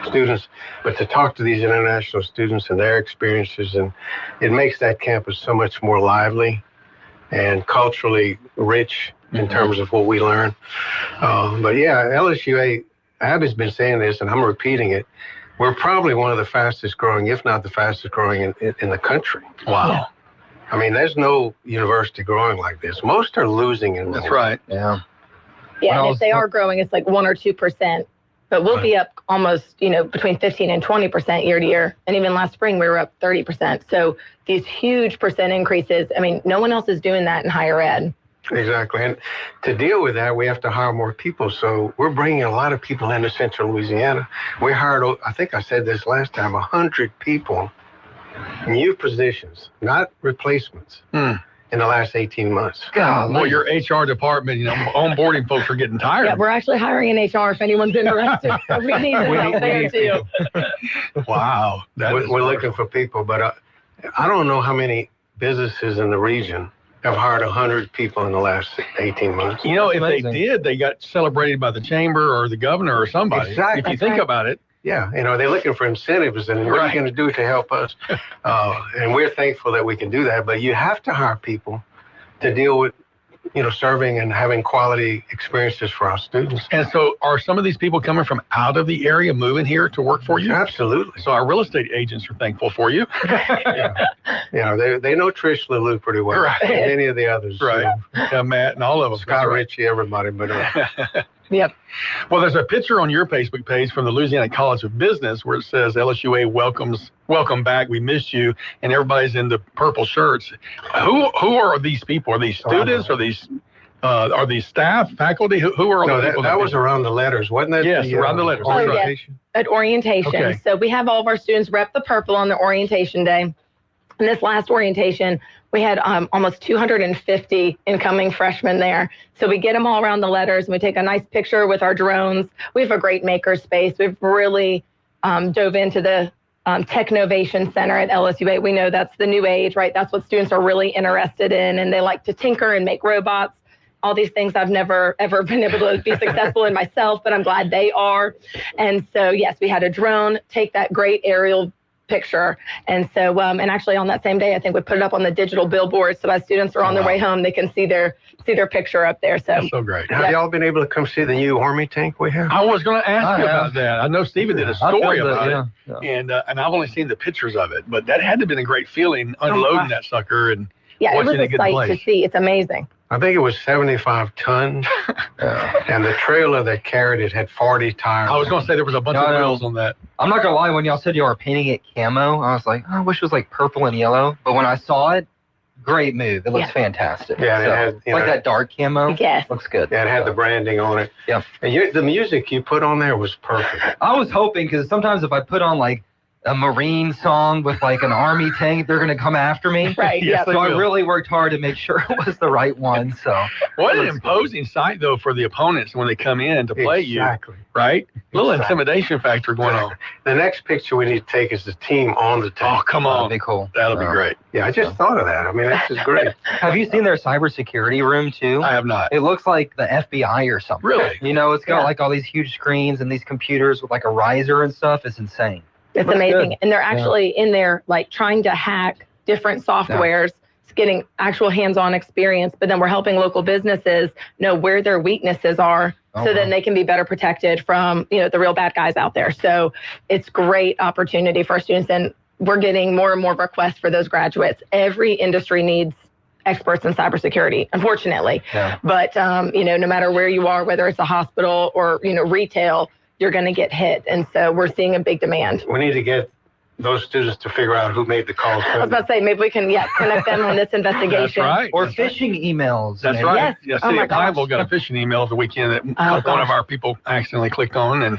students. But to talk to these international students and their experiences, and it makes that campus so much more lively and culturally rich in terms of what we learn. But yeah, LSUA, Abby's been saying this, and I'm repeating it. We're probably one of the fastest growing, if not the fastest growing in the country. Wow. Yeah. I mean, there's no university growing like this. Most are losing in That's right. Yeah. Yeah, and if they are growing, it's like 1 or 2%. But we'll be up almost, between 15 and 20% year to year. And even last spring, we were up 30%. So these huge percent increases, no one else is doing that in higher ed. Exactly. And to deal with that, we have to hire more people. So we're bringing a lot of people into Central Louisiana. We hired, I think I said this last time, 100 people, new positions, not replacements, in the last 18 months. God, well, your HR department, onboarding folks are getting tired. Yeah, we're actually hiring an HR if anyone's interested. So we need help there too. Wow. We're looking for people, but I don't know how many businesses in the region have hired 100 people in the last 18 months. If they did, they got celebrated by the chamber or the governor or somebody. Exactly. If you think about it. Yeah, they're looking for incentives, and what are you going to do to help us? And we're thankful that we can do that, but you have to hire people to deal with, serving and having quality experiences for our students. And so are some of these people coming from out of the area moving here to work for you? Absolutely. So our real estate agents are thankful for you. They know Trish LaLue pretty well. Right. And any of the others. Right. Yeah, Matt and all of them. Scott Ritchie, everybody. But Yep. Well, there's a picture on your Facebook page from the Louisiana College of Business where it says LSUA welcome back. We missed you. And everybody's in the purple shirts. Who are these people? Are these students? Are these staff, faculty? Who are all the people? That was around the letters, wasn't it? Yes, around the letters. Orientation. At orientation. Okay. So we have all of our students rep the purple on their orientation day. And this last orientation, we had almost 250 incoming freshmen there. So we get them all around the letters, and we take a nice picture with our drones. We have a great maker space. We've really dove into the Technovation Center at LSUA. We know that's the new age, right? That's what students are really interested in, and they like to tinker and make robots. All these things I've never, ever been able to be successful in myself, but I'm glad they are. And so, yes, we had a drone take that great aerial picture. And so, and actually on that same day, I think we put it up on the digital billboard. So as students are on their way home, they can see their picture up there. So that's so great. Have y'all been able to come see the new Army tank we have? I was going to ask you about that. I know Stephen did a story about it. Yeah. And I've only seen the pictures of it, but that had to have been a great feeling unloading that sucker and it was watching a it get sight place. to see. It's amazing. I think it was 75 tons, and the trailer that carried it had 40 tires. I was going to say there was a bunch of wheels on that. I'm not going to lie, when y'all said y'all were painting it camo, I was like, I wish it was like purple and yellow. But when I saw it, great move. It looks fantastic. Yeah, so, it had, it's like that dark camo. Yes. Looks good. Yeah, it had the branding on it. Yeah. And the music you put on there was perfect. I was hoping, because sometimes if I put on like a Marine song with like an Army tank, they're going to come after me. Right. Yes, So I really worked hard to make sure it was the right one. So what an imposing sight, though, for the opponents when they come in to play you. Exactly. Right? A little intimidation factor going on. The next picture we need to take is the team on the tank. Oh, come on. that'd be cool. That'll be great. Yeah, I just thought of that. I mean, this is great. Have you seen their cybersecurity room too? I have not. It looks like the FBI or something. Really? It's got like all these huge screens and these computers with like a riser and stuff. It's insane. It's amazing. And they're actually in there, like trying to hack different softwares, getting actual hands-on experience. But then we're helping local businesses know where their weaknesses are, so then they can be better protected from, the real bad guys out there. So it's great opportunity for our students. And we're getting more and more requests for those graduates. Every industry needs experts in cybersecurity, unfortunately. Yeah. But, no matter where you are, whether it's a hospital or, retail, you're going to get hit. And so we're seeing a big demand. We need to get those students to figure out who made the calls. I was about to say, maybe we can connect them on this investigation. That's right. Or phishing emails. That's maybe. right. Yes. Yeah, Oh City my of Pineville gosh. got a phishing email the weekend that Oh, one of gosh. our people accidentally clicked on, and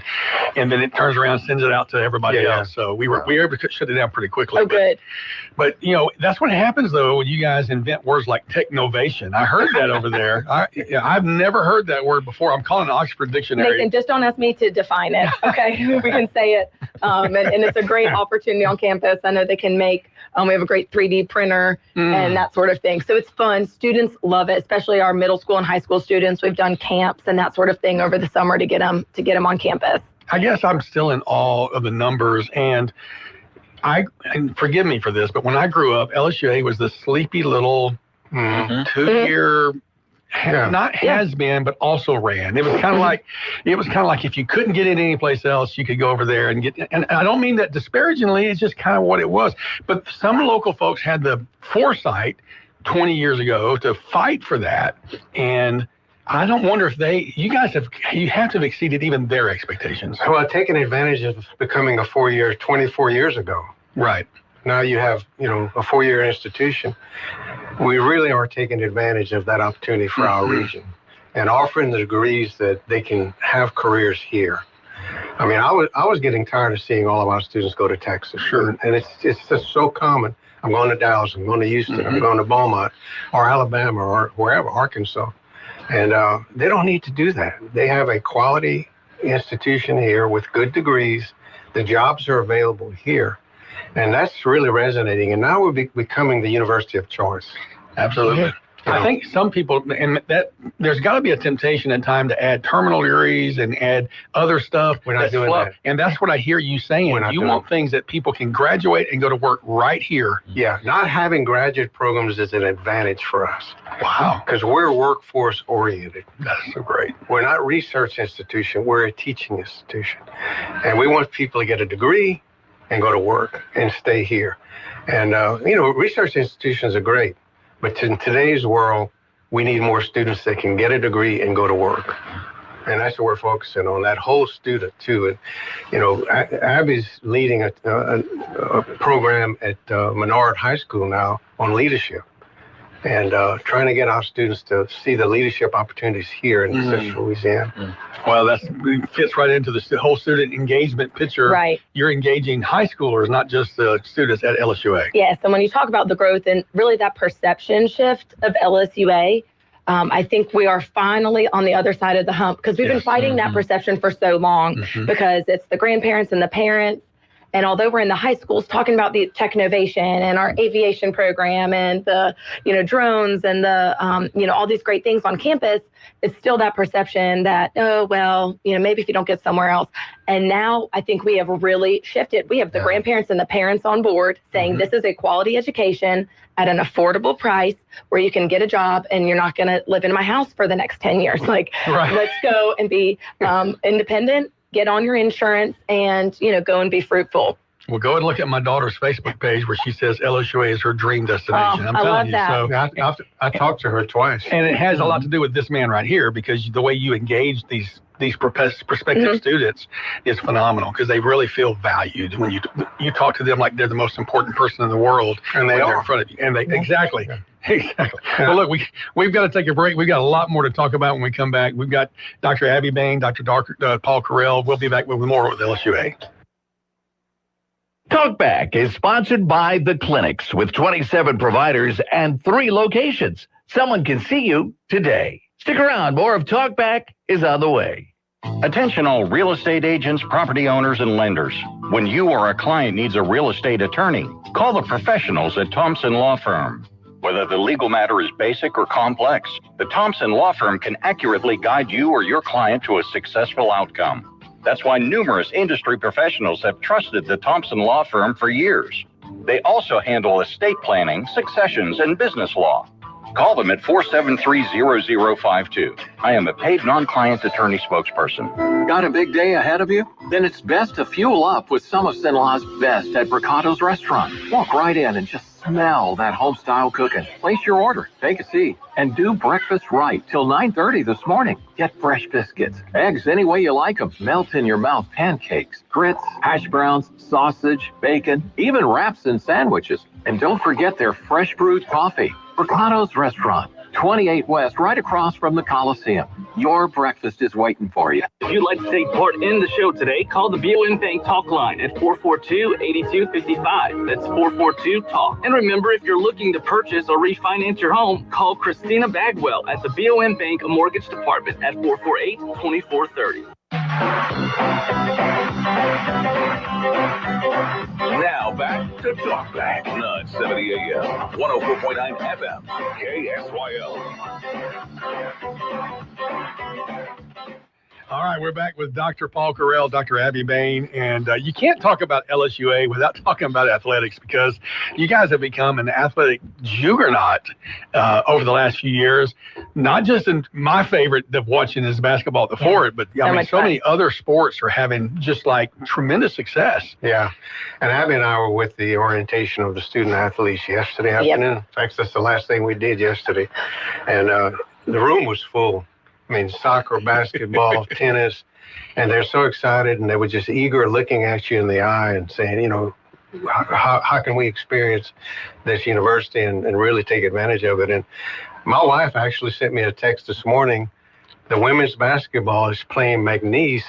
then it turns around and sends it out to everybody Yeah. else. So we were able to shut it down pretty quickly. Oh, good. But that's what happens though when you guys invent words like technovation. I heard that over there. I've never heard that word before. I'm calling it Oxford Dictionary. Nathan, just don't ask me to define it, okay? We can say it. And it's a great opportunity on campus. I know they can make, we have a great 3D printer and that sort of thing. So it's fun. Students love it, especially our middle school and high school students. We've done camps and that sort of thing over the summer to get them on campus. I guess I'm still in awe of the numbers, and forgive me for this, but when I grew up, LSUA was this sleepy little 2-year, not has been, but also ran. It was kind of like if you couldn't get in any place else, you could go over there and get. And I don't mean that disparagingly; it's just kind of what it was. But some local folks had the foresight 20 years ago to fight for that, and I don't wonder if you have to have exceeded even their expectations. Well, taking advantage of becoming a 4-year 24 years ago. Right. Now you have, a 4-year institution. We really are taking advantage of that opportunity for our region and offering the degrees that they can have careers here. I mean, I was getting tired of seeing all of our students go to Texas. Sure. And it's just so common. I'm going to Dallas, I'm going to Houston, I'm going to Beaumont or Alabama or wherever, Arkansas. And they don't need to do that. They have a quality institution here with good degrees. The jobs are available here. And that's really resonating. And now we're becoming the university of choice. Absolutely. I think some people, and that there's got to be a temptation at time to add terminal degrees and add other stuff. We're not doing that. And that's what I hear you saying. You want things that people can graduate and go to work right here. Yeah, not having graduate programs is an advantage for us. Wow. Because we're workforce oriented. That's so great. We're not a research institution, we're a teaching institution. And we want people to get a degree and go to work and stay here. And, research institutions are great. But in today's world, we need more students that can get a degree and go to work. And that's what we're focusing on, that whole student, too. And, Abby's leading a program at Menard High School now on leadership and trying to get our students to see the leadership opportunities here in Central Louisiana. Well, that fits right into the whole student engagement picture. Right. You're engaging high schoolers, not just the students at LSUA. Yes, and when you talk about the growth and really that perception shift of LSUA, I think we are finally on the other side of the hump because we've been fighting that perception for so long because it's the grandparents and the parents. And although we're in the high schools talking about the technovation and our aviation program and the, drones and the, all these great things on campus, it's still that perception that, maybe if you don't get somewhere else. And now I think we have really shifted. We have the grandparents and the parents on board saying this is a quality education at an affordable price where you can get a job and you're not going to live in my house for the next 10 years. Let's go and be independent. Get on your insurance and, go and be fruitful. Well, go and look at my daughter's Facebook page where she says LSUA is her dream destination. I'm I telling love you. that. So I talked to her twice. And it has a lot to do with this man right here because the way you engage these prospective students is phenomenal because they really feel valued when you talk to them like they're the most important person in the world. And they are in front of you. And exactly. Exactly. Well, look, we've got to take a break. We've got a lot more to talk about when we come back. We've got Dr. Abby Bain, Dr. Paul Carell. We'll be back with more with LSUA. Talkback is sponsored by The Clinics with 27 providers and 3 locations. Someone can see you today. Stick around. More of Talkback is on the way. Attention all real estate agents, property owners, and lenders. When you or a client needs a real estate attorney, call the professionals at Thompson Law Firm. Whether the legal matter is basic or complex, the Thompson Law Firm can accurately guide you or your client to a successful outcome. That's why numerous industry professionals have trusted the Thompson Law Firm for years. They also handle estate planning, successions, and business law. Call them at 473-0052. I am a paid non-client attorney spokesperson. Got a big day ahead of you? Then it's best to fuel up with some of St-Law's best at Bricato's restaurant. Walk right in and just smell that home-style cooking. Place your order, take a seat, and do breakfast right till 9:30 this morning. Get fresh biscuits, eggs any way you like them, melt-in-your-mouth pancakes, grits, hash browns, sausage, bacon, even wraps and sandwiches. And don't forget their fresh brewed coffee. Bricato's Restaurant, 28 West, right across from the Coliseum. Your breakfast is waiting for you. If you'd like to take part in the show today, call the BOM Bank Talk line at 442-8255. That's 442-TALK. And remember, if you're looking to purchase or refinance your home, call Christina Bagwell at the BOM Bank Mortgage Department at 448-2430. Now back to Talk Back, 970 AM, 104.9 FM, KSYL. All right, we're back with Dr. Paul Carell, Dr. Abby Bain, and you can't talk about LSUA without talking about athletics because you guys have become an athletic juggernaut over the last few years. Not just in my favorite of watching is basketball at the Fort, but so many other sports are having just like tremendous success. Yeah, and Abby and I were with the orientation of the student athletes yesterday afternoon. In fact, that's the last thing we did yesterday, and the room was full. I mean, soccer, basketball, tennis, and they're so excited, and they were just eager looking at you in the eye and saying, you know, how can we experience this university and really take advantage of it? And my wife actually sent me a text this morning. The women's basketball is playing McNeese,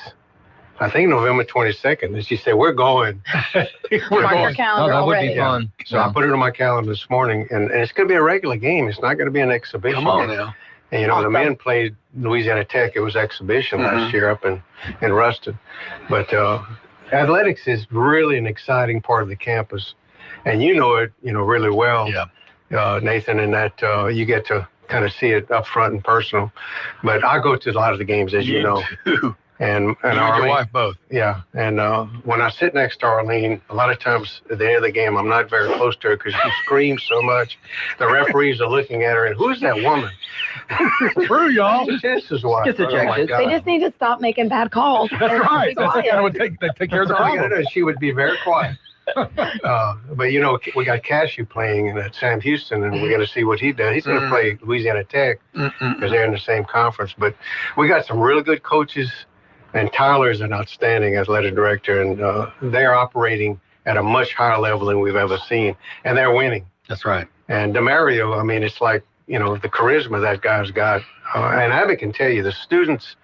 I think November 22nd. And she said, we're going. Mark your calendar already. Would be fun. So I put it on my calendar this morning, and it's going to be a regular game. It's not going to be an exhibition. Come on now. And, you know, the men played Louisiana Tech. It was exhibition last year up in Ruston. But athletics is really an exciting part of the campus. And you know it, really well, Nathan, in that you get to kind of see it up front and personal. But I go to a lot of the games, as you know. Too. And you and your wife both. Yeah. And when I sit next to Arlene, a lot of times at the end of the game, I'm not very close to her because she screams so much. The referees are looking at her, and who's that woman? True, y'all. This is why. They just need to stop making bad calls. That's right. They take care of the problem. She would be very quiet. But we got Cashew playing at Sam Houston, and we got to see what he does. He's going to play Louisiana Tech because they're in the same conference. But we got some really good coaches, and Tyler is an outstanding athletic director, and they're operating at a much higher level than we've ever seen, and they're winning. That's right. And DeMario, I mean, it's like the charisma that guy's got, and Abby can tell you the students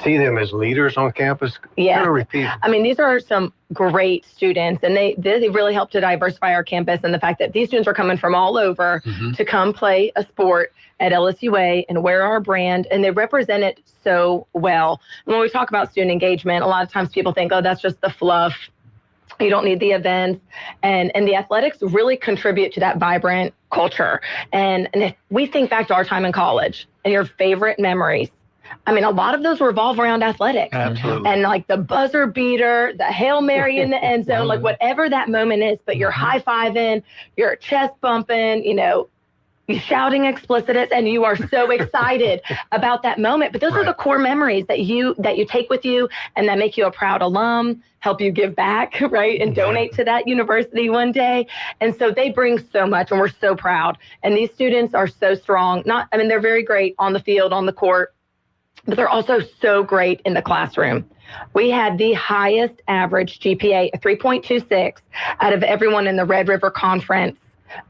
see them as leaders on campus. Yeah. Repeat. I mean, these are some great students, and they really help to diversify our campus, and the fact that these students are coming from all over to come play a sport at LSUA and wear our brand, and they represent it so well. And when we talk about student engagement, a lot of times people think, oh, that's just the fluff. You don't need the events. And the athletics really contribute to that vibrant culture. And if we think back to our time in college and your favorite memories, I mean, a lot of those revolve around athletics. Absolutely. And like the buzzer beater, the Hail Mary in the end zone, like whatever that moment is, but you're high-fiving, you're chest bumping, you're shouting explicits, and you are so excited about that moment. But those are the core memories that you take with you and that make you a proud alum, help you give back, right, and donate to that university one day. And so they bring so much, and we're so proud. And these students are so strong. They're very great on the field, on the court, but they're also so great in the classroom. We had the highest average GPA, a 3.26, out of everyone in the Red River Conference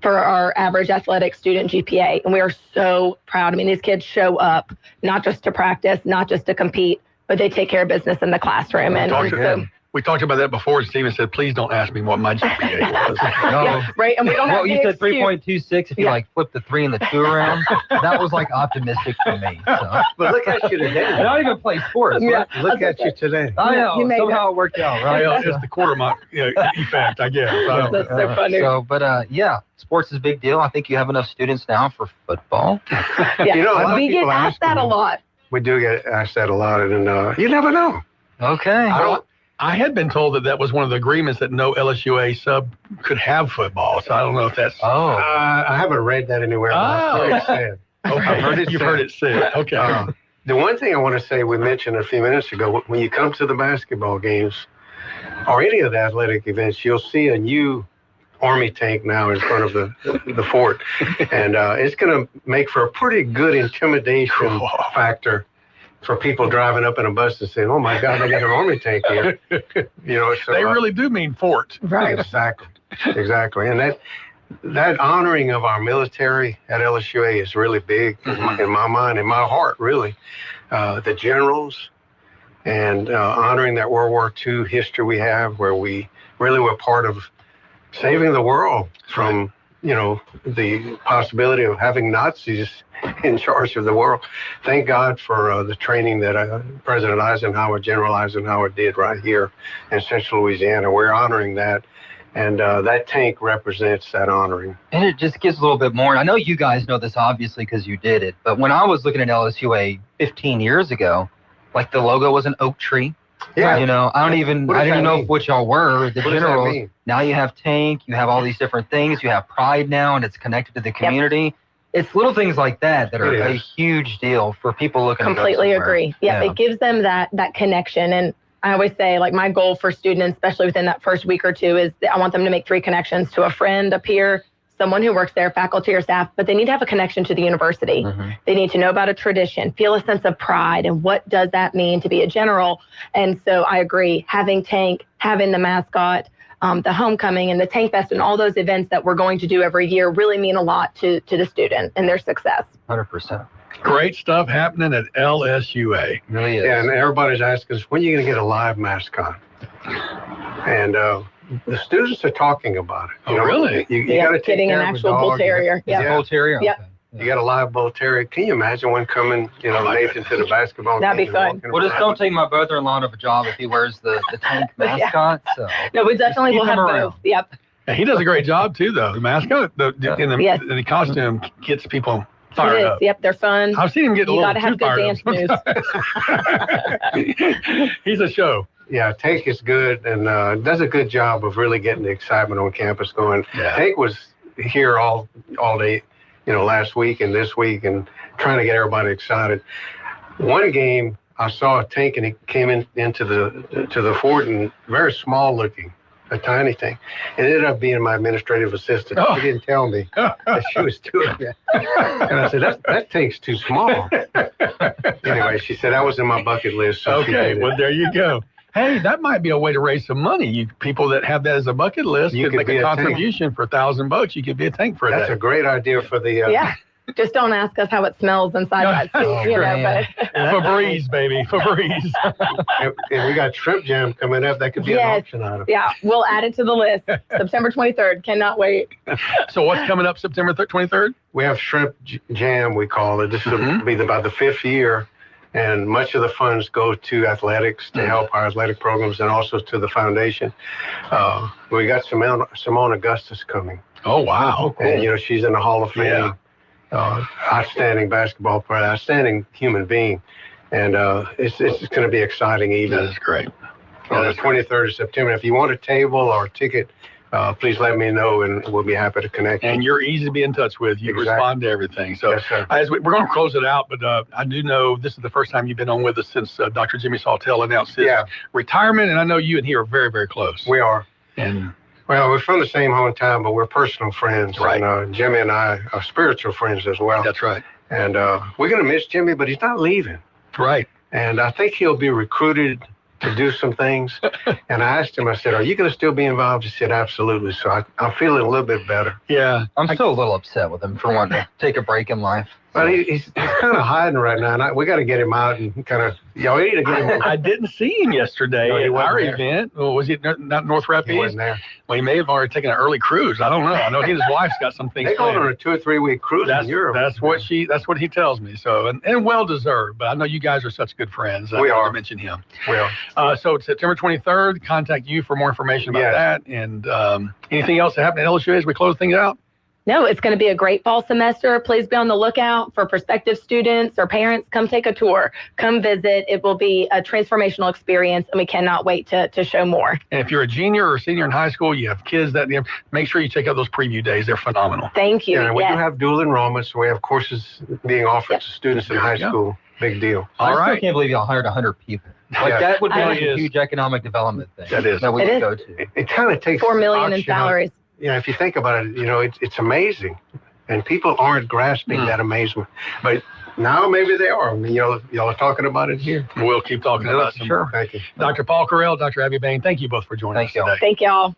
for our average athletic student GPA. And we are so proud. I mean, these kids show up not just to practice, not just to compete, but they take care of business in the classroom. We talked about that before, and Steven said, please don't ask me what my GPA was. Yeah, right. And we don't have you said 3.26 if you flip the 3 and the 2 around. That was like optimistic for me. So. But look at you today. I don't even play sports. Yeah, look at you today. I know. Somehow it worked out, right? Well, it's the quarter effect, I guess. That's so funny. Sports is a big deal. I think you have enough students now for football. Yeah, we get asked that a lot. We do get asked that a lot, and you never know. Okay. I had been told that was one of the agreements that no LSUA sub could have football. So I don't know if that's. I haven't read that anywhere. But I've heard it said. Okay. You've heard it said. Okay. The one thing I want to say, we mentioned a few minutes ago, when you come to the basketball games or any of the athletic events, you'll see a new Army tank now in front of the fort. And it's going to make for a pretty good intimidation factor for people driving up in a bus and saying, oh, my God, they got an Army tank here. So, they really do mean fort. Right. Exactly. And that honoring of our military at LSUA is really big in my mind, in my heart, really. The generals and honoring that World War II history we have, where we really were part of saving the world from, the possibility of having Nazis in charge of the world. Thank God for the training that General Eisenhower did right here in Central Louisiana. We're honoring that. And that tank represents that honoring. And it just gives a little bit more. And I know you guys know this obviously because you did it. But when I was looking at LSUA 15 years ago, like the logo was an oak tree. Yeah. I didn't even know what y'all were, the generals. Now you have tank, you have all these different things. You have pride now, and it's connected to the community. Yep. It's little things like that are a huge deal for people looking Completely agree. Yeah, it gives them that connection. And I always say, like, my goal for students, especially within that first week or two, is I want them to make 3 connections: to a friend, a peer, someone who works there, faculty or staff, but they need to have a connection to the university. They need to know about a tradition, feel a sense of pride, and what does that mean to be a general. And so I agree, having tank, having the mascot, the homecoming and the Tank Fest and all those events that we're going to do every year really mean a lot to the student and their success. 100%. Great stuff happening at LSUA. Really is. Yeah, and everybody's asking us, when are you going to get a live mascot? And the students are talking about it. Really? You got to take getting care an of a actual dog. bull terrier. Bull terrier? Yep. You got a live bull terrier. Can you imagine one coming, Nathan, to the basketball That'd game? be fun. Well, just don't take my brother-in-law to a job if he wears the tank mascot. So. No, we definitely will have both. Yep. And he does a great job too, though. The mascot, in the costume, gets people fired up. Yep, they're fun. I've seen him get a little You got to have good dance moves. He's a show. Yeah, Tank is good and does a good job of really getting the excitement on campus going. Yeah. Tank was here all day, last week and this week, and trying to get everybody excited. One game I saw a Tank and he came into the fort and very small looking, a tiny thing. It ended up being my administrative assistant. Oh. She didn't tell me that she was doing that. And I said, that Tank's too small. Anyway, she said that was in my bucket list. So Okay, well, there you go. Hey, that might be a way to raise some money. You people that have that as a bucket list You could could make be a a tank. contribution for $1,000. You could be a tank for a That's day. a great idea for the Yeah. Just don't ask us how it smells inside that suit, but Febreze, baby, Febreze. and we got shrimp jam coming up. That could be an option item. Yeah, we'll add it to the list. September 23rd. Cannot wait. So what's coming up September 23rd? We have shrimp jam, we call it. This will be about the 5th year, and much of the funds go to athletics to help our athletic programs and also to the foundation. We got Simone Augustus coming. Oh, wow. Cool. And, she's in the Hall of Fame. Yeah. Outstanding basketball player, outstanding human being. And it's going to be exciting evening. That's great. On the 23rd of September. If you want a table or a ticket, please let me know, and we'll be happy to connect. And you're easy to be in touch with. You Exactly. respond to everything. So Yes, sir. we're going to close it out, but I do know this is the first time you've been on with us since Dr. Jimmy Sawtelle announced his retirement, and I know you and he are very, very close. We are. And well, we're from the same hometown, but we're personal friends. Right. And Jimmy and I are spiritual friends as well. That's right. And we're going to miss Jimmy, but he's not leaving. Right. And I think he'll be recruited to do some things. And I asked him, I said, are you going to still be involved? He said, absolutely. So I'm feeling a little bit better. Yeah. I'm still a little upset with him for wanting to take a break in life. But he's kind of hiding right now, and we got to get him out and kind of, we need to get him. I didn't see him yesterday No, he at wasn't our there. event. Well, was he not North Rapids? He wasn't there. Well, he may have already taken an early cruise. I don't know. I know he and his wife's got some things They go planned. on a 2 or 3 week cruise in Europe. That's what he tells me. So and well deserved. But I know you guys are such good friends. We I are. to mention him. We are. So it's September 23rd. Contact you for more information about that. And anything else that happened at LSU as we close things out? No, it's going to be a great fall semester. Please be on the lookout for prospective students or parents. Come take a tour. Come visit. It will be a transformational experience, and we cannot wait to show more. And if you're a junior or senior in high school, you have kids that make sure you check out those preview days. They're phenomenal. Thank you. Yeah, we do have dual enrollment, so we have courses being offered to students in high school. Big deal. I still can't believe y'all hired 100 people. Like that would be a is. huge economic development thing. That is. That we It could is. go to. It kind of takes $4 million in stock, you know. salaries. Yeah, if you think about it, it's amazing, and people aren't grasping that amazement. But now maybe they are. I mean, y'all are talking about it here. We'll keep talking about it. Sure. Thank you. Dr. Paul Carell, Dr. Abby Bain, thank you both for joining us today. Thank y'all.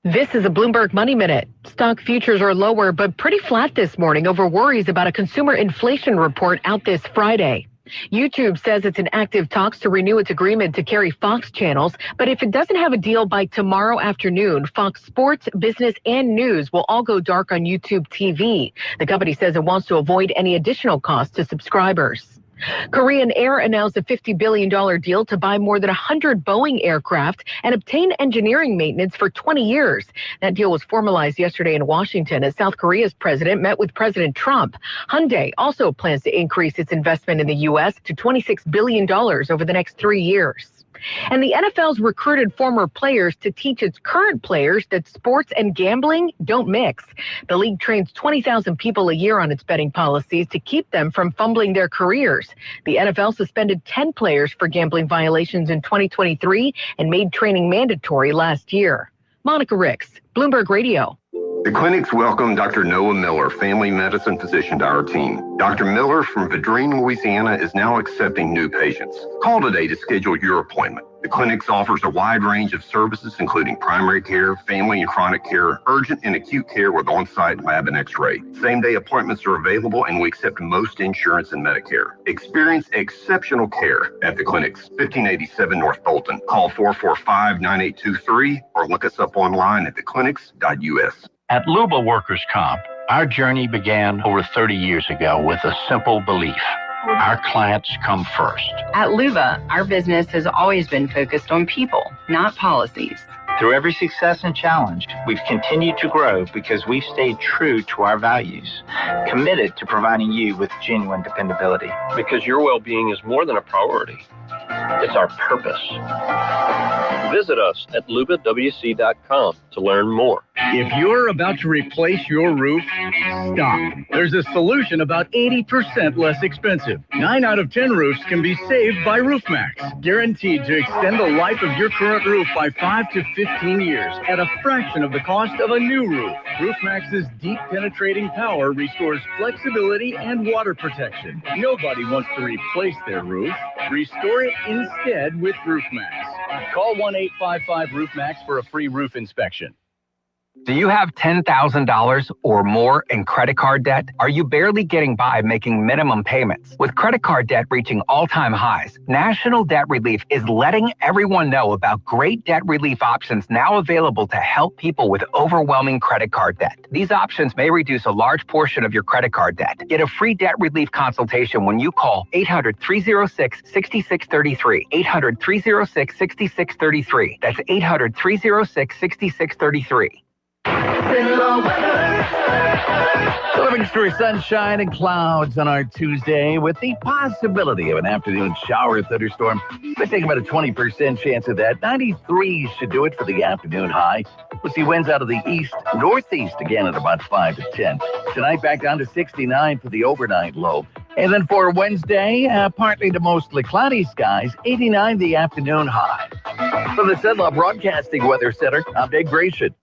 This is a Bloomberg Money Minute. Stock futures are lower, but pretty flat this morning over worries about a consumer inflation report out this Friday. YouTube says it's in active talks to renew its agreement to carry Fox channels, but if it doesn't have a deal by tomorrow afternoon, Fox Sports, Business, and News will all go dark on YouTube TV. The company says it wants to avoid any additional costs to subscribers. Korean Air announced a $50 billion deal to buy more than 100 Boeing aircraft and obtain engineering maintenance for 20 years. That deal was formalized yesterday in Washington as South Korea's president met with President Trump. Hyundai also plans to increase its investment in the U.S. to $26 billion over the next 3 years. And the NFL's recruited former players to teach its current players that sports and gambling don't mix. The league trains 20,000 people a year on its betting policies to keep them from fumbling their careers. The NFL suspended 10 players for gambling violations in 2023 and made training mandatory last year. Monica Ricks, Bloomberg Radio. The clinics welcome Dr. Noah Miller, family medicine physician, to our team. Dr. Miller from Vadrine, Louisiana, is now accepting new patients. Call today to schedule your appointment. The clinics offers a wide range of services, including primary care, family and chronic care, urgent and acute care with on-site lab and x-ray. Same-day appointments are available, and we accept most insurance and Medicare. Experience exceptional care at the clinics, 1587 North Bolton. Call 445-9823 or look us up online at theclinics.us. At Luba Workers' Comp, our journey began over 30 years ago with a simple belief. Our clients come first. At Luba, our business has always been focused on people, not policies. Through every success and challenge, we've continued to grow because we've stayed true to our values, committed to providing you with genuine dependability. Because your well-being is more than a priority. It's our purpose. Visit us at lubawc.com to learn more. If you're about to replace your roof, stop. There's a solution about 80% less expensive. 9 out of 10 roofs can be saved by RoofMax. Guaranteed to extend the life of your current roof by 5 to 15 years at a fraction of the cost of a new roof. RoofMax's deep penetrating power restores flexibility and water protection. Nobody wants to replace their roof. Restore it instead with RoofMax. Call 1-855-RoofMax for a free roof inspection. Do you have $10,000 or more in credit card debt? Are you barely getting by making minimum payments? With credit card debt reaching all-time highs, National Debt Relief is letting everyone know about great debt relief options now available to help people with overwhelming credit card debt. These options may reduce a large portion of your credit card debt. Get a free debt relief consultation when you call 800-306-6633. 800-306-6633. That's 800-306-6633. Living through sunshine and clouds on our Tuesday with the possibility of an afternoon shower thunderstorm. We're taking about a 20% chance of that. 93 should do it for the afternoon high. We'll see winds out of the east, northeast again at about 5 to 10. Tonight back down to 69 for the overnight low. And then for Wednesday, partly to mostly cloudy skies, 89 the afternoon high. From the Cenla Broadcasting Weather Center, I'm Dave Gratian.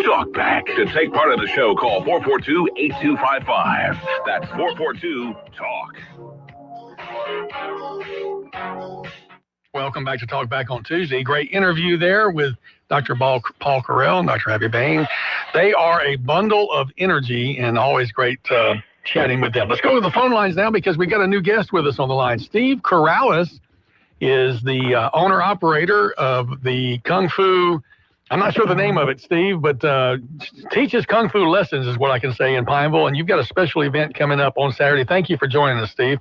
Talk back. To take part of the show, call 442-8255. That's 442-TALK. Welcome back to Talk Back on Tuesday. Great interview there with Dr. Paul Carell and Dr. Abby Bain. They are a bundle of energy and always great chatting with them. Let's go to the phone lines now because we got a new guest with us on the line. Steve Corrales is the owner-operator of the Kung Fu, I'm not sure the name of it, Steve, but teaches Kung Fu lessons is what I can say in Pineville, and you've got a special event coming up on Saturday. Thank you for joining us, Steve.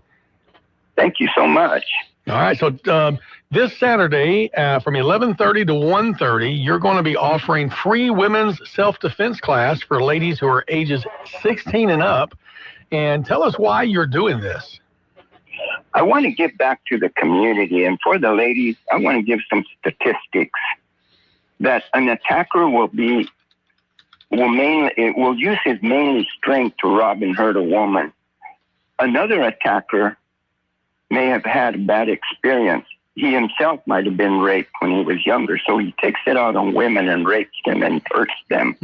Thank you so much. All right. So this Saturday from 11:30 to 1:30, you're going to be offering free women's self-defense class for ladies who are ages 16 and up. And tell us why you're doing this. I want to give back to the community. And for the ladies, I want to give some statistics that an attacker will use his mainly strength to rob and hurt a woman. Another attacker may have had a bad experience. He himself might have been raped when he was younger, so he takes it out on women and rapes them and hurts them.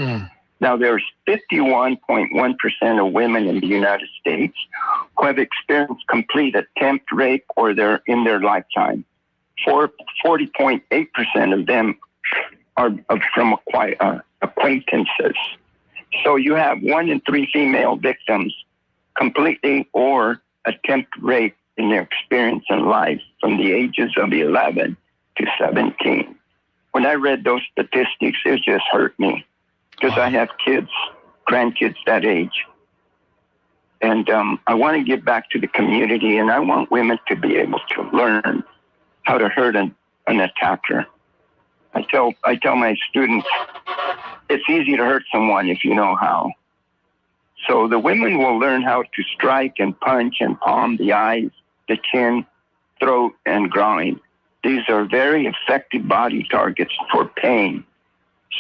Now, there's 51.1% of women in the United States who have experienced complete attempt rape or they're in their lifetime. 40.8% of them are from acquaintances. So you have 1 in 3 female victims completely or attempt rape in their experience in life from the ages of 11 to 17. When I read those statistics, it just hurt me because I have kids, grandkids that age. And I want to give back to the community, and I want women to be able to learn how to hurt an attacker. I tell my students, it's easy to hurt someone if you know how. So the women will learn how to strike and punch and palm the eyes, the chin, throat, and groin. These are very effective body targets for pain.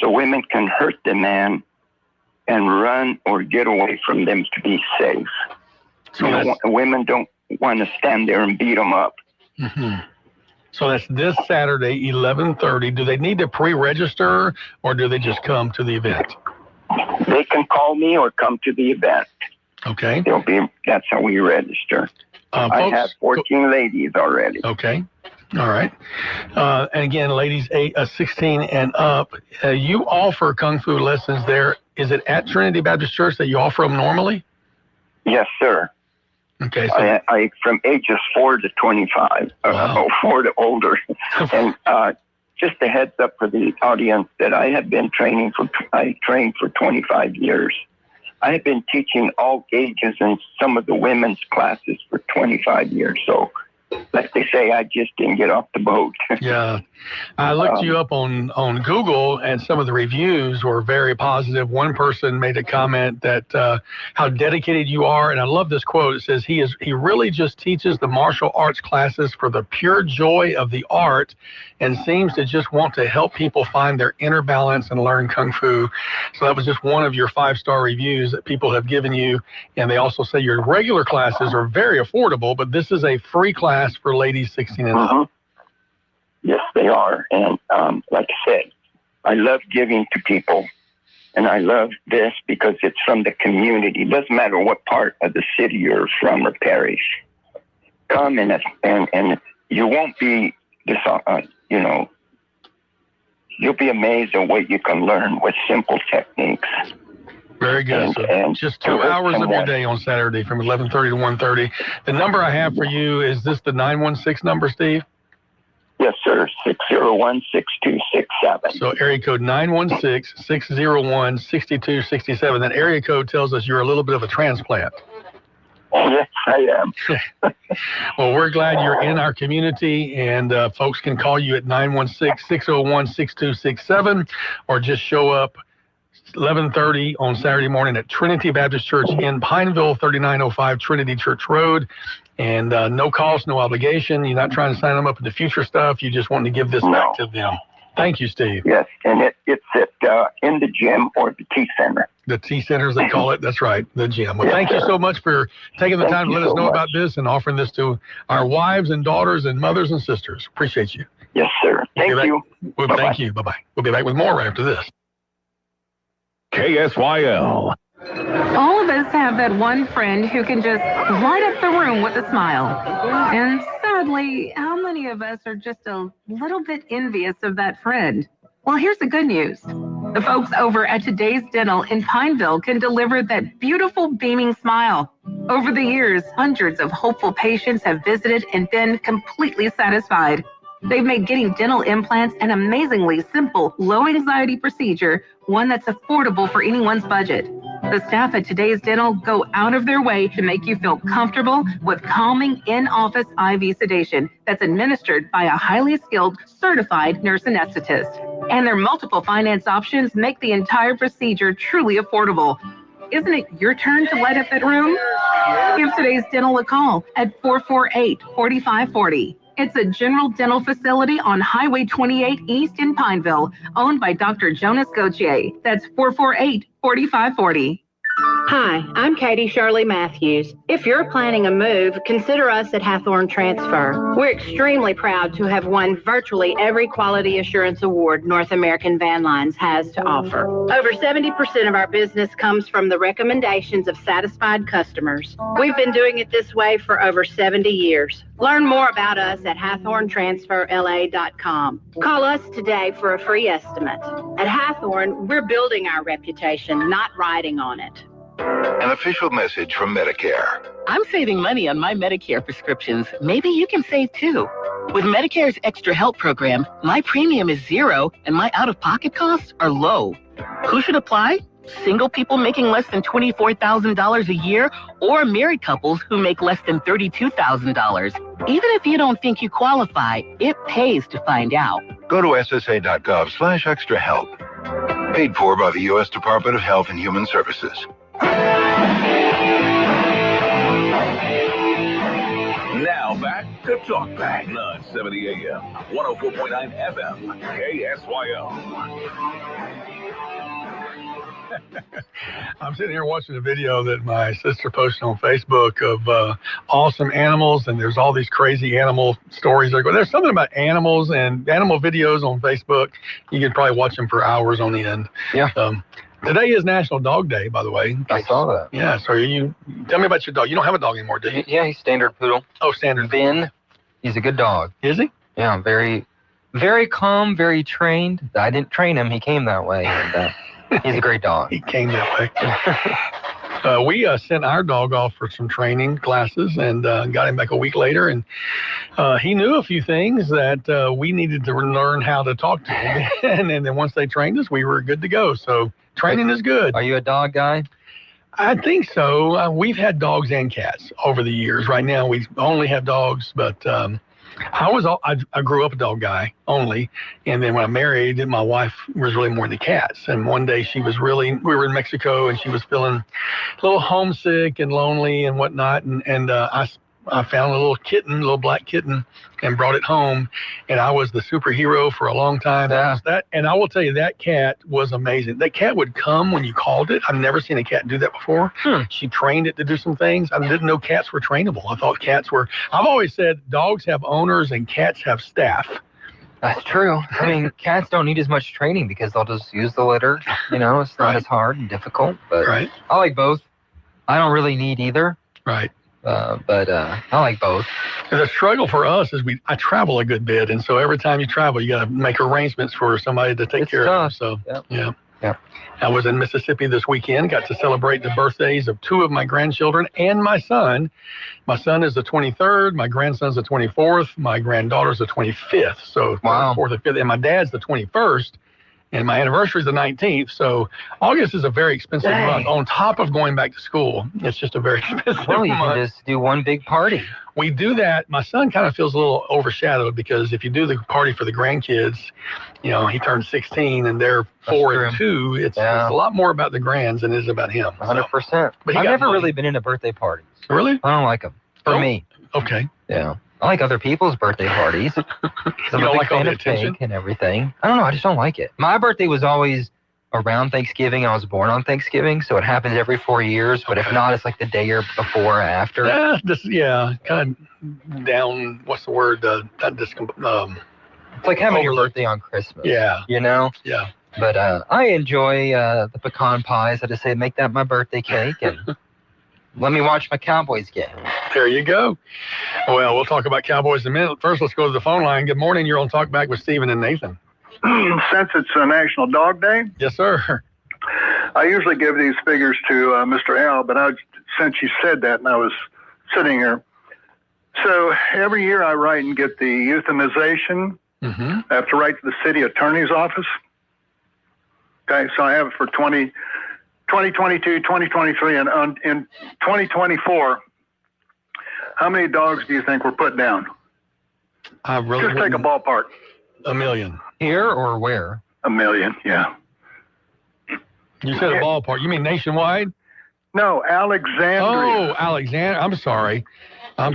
So women can hurt the man and run or get away from them to be safe. So women don't want to stand there and beat them up. Mm-hmm. So that's this Saturday, 11:30. Do they need to pre-register or do they just come to the event? They can call me or come to the event. Okay. That's how we register. I have 14 ladies already. Okay. All right. And again, ladies 16 and up, you offer Kung Fu lessons there. Is it at Trinity Baptist Church that you offer them normally? Yes, sir. Okay. So I from ages 4 to 25, 4 to older. And just a heads up for the audience that I have been I trained for 25 years. I have been teaching all ages in some of the women's classes for 25 years. So, like they say, I just didn't get off the boat. Yeah. I looked you up on Google, and some of the reviews were very positive. One person made a comment that how dedicated you are, and I love this quote. It says, he really just teaches the martial arts classes for the pure joy of the art and seems to just want to help people find their inner balance and learn Kung Fu. So that was just one of your 5-star reviews that people have given you. And they also say your regular classes are very affordable, but this is a free class for ladies 16 and up. Yes, they are. And like I said, I love giving to people. And I love this because it's from the community. It doesn't matter what part of the city you're from or parish. Come and you won't be you'll be amazed at what you can learn with simple techniques. Very good. So just 2 hours of your day on Saturday from 11:30 to 1:30. The number I have for you, is this the 916 number, Steve? Yes, sir. 601-6267. So area code 916-601-6267. That area code tells us you're a little bit of a transplant. Yes, I am. Well, we're glad you're in our community, and folks can call you at 916-601-6267 or just show up 11:30 on Saturday morning at Trinity Baptist Church in Pineville, 3905 Trinity Church Road. And no cost, no obligation. You're not trying to sign them up in the future stuff. You just want to give this back to them. Thank you, Steve. Yes, and it's at in the gym or the T Center. The T Center, as they call it. That's right, the gym. Well, thank you so much for taking the time to let us know about this and offering this to our wives and daughters and mothers and sisters. Appreciate you. Yes, sir. Thank you. Thank you. Bye-bye. We'll be back with more right after this. KSYL. All of us have that one friend who can just light up the room with a smile. And sadly, how many of us are just a little bit envious of that friend? Well, here's the good news. The folks over at Today's Dental in Pineville can deliver that beautiful beaming smile. Over the years, hundreds of hopeful patients have visited and been completely satisfied. They've made getting dental implants an amazingly simple, low-anxiety procedure, one that's affordable for anyone's budget. The staff at Today's Dental go out of their way to make you feel comfortable with calming in-office IV sedation that's administered by a highly skilled, certified nurse anesthetist. And their multiple finance options make the entire procedure truly affordable. Isn't it your turn to light up that room? Give Today's Dental a call at 448-4540. It's a general dental facility on Highway 28 East in Pineville, owned by Dr. Jonas Gauthier. That's 448-4540. Hi, I'm Katie Shirley Matthews. If you're planning a move, consider us at Hathorn Transfer. We're extremely proud to have won virtually every quality assurance award North American Van Lines has to offer. Over 70% of our business comes from the recommendations of satisfied customers. We've been doing it this way for over 70 years. Learn more about us at HathornTransferLA.com. Call us today for a free estimate. At Hathorn, we're building our reputation, not riding on it. An official message from Medicare. I'm saving money on my Medicare prescriptions. Maybe you can save too. With Medicare's Extra Help program, my premium is $0 and my out-of-pocket costs are low. Who should apply? Single people making less than $24,000 a year or married couples who make less than $32,000. Even if you don't think you qualify, it pays to find out. Go to ssa.gov/extrahelp. Paid for by the U.S. Department of Health and Human Services. Now back to Talk Back, 970 AM, 104.9 FM, KSYO. I'm sitting here watching a video that my sister posted on Facebook of awesome animals, and there's all these crazy animal stories. There's something about animals and animal videos on Facebook. You can probably watch them for hours on end. Yeah. Today is National Dog Day, by the way. I saw that. Yeah. So tell me about your dog. You don't have a dog anymore, do you? Yeah, he's standard poodle. Oh, standard. Ben, he's a good dog. Is he? Yeah, very, very calm, very trained. I didn't train him. He came that way. And, he's a great dog. He came that way. We sent our dog off for some training classes and got him back a week later. And he knew a few things that we needed to learn how to talk to him. and then once they trained us, we were good to go. So training is good. Are you a dog guy? I think so. We've had dogs and cats over the years. Right now, we only have dogs, but I grew up a dog guy only, and then when I married, my wife was really more into cats. And one day we were in Mexico, and she was feeling a little homesick and lonely and whatnot, and I found a little black kitten, and brought it home, and I was the superhero for a long time. Yeah. And I will tell you, that cat was amazing. That cat would come when you called it. I've never seen a cat do that before. She trained it to do some things. I didn't know cats were trainable. I thought I've always said dogs have owners and cats have staff. That's true. I mean, cats don't need as much training because they'll just use the litter. It's not as hard and difficult. But I like both. I don't really need either. Right. But I like both. The struggle for us is I travel a good bit, and so every time you travel, you got to make arrangements for somebody to take care of. So yeah. I was in Mississippi this weekend. Got to celebrate the birthdays of two of my grandchildren and my son. My son is the 23rd. My grandson's the 24th. My granddaughter's the 25th. So wow. 4th and 5th, and my dad's the 21st. And my anniversary is the 19th, so August is a very expensive month. On top of going back to school, it's just a very expensive month. You can just do one big party. We do that. My son kind of feels a little overshadowed because if you do the party for the grandkids, he turned 16 and they're 4 and 2. It's a lot more about the grands than it is about him. 100%. But I've never really been into birthday parties. Really? I don't like them. For me. Okay. Yeah. I like other people's birthday parties. I'm you don't like all the attention and everything. I don't know. I just don't like it. My birthday was always around Thanksgiving. I was born on Thanksgiving, so it happens every 4 years. But if not, it's like the day or before or after. Kind of down. What's the word? It's like having your birthday on Christmas. Yeah. Yeah. But I enjoy the pecan pies. I just say make that my birthday cake and let me watch my Cowboys game. There you go. Well, we'll talk about Cowboys in a minute. First, let's go to the phone line. Good morning. You're on Talk Back with Stephen and Nathan. Since it's National Dog Day. Yes, sir. I usually give these figures to Mr. Al, but since you said that and I was sitting here. So every year I write and get the euthanization. Mm-hmm. I have to write to the city attorney's office. Okay, so I have it for 20 2022, 2023, and in 2024, how many dogs do you think we're putting down? I really Just take a ballpark. 1 million. Here or where? 1 million, yeah. You said a ballpark. You mean nationwide? No, Alexandria. Oh, Alexandria. I'm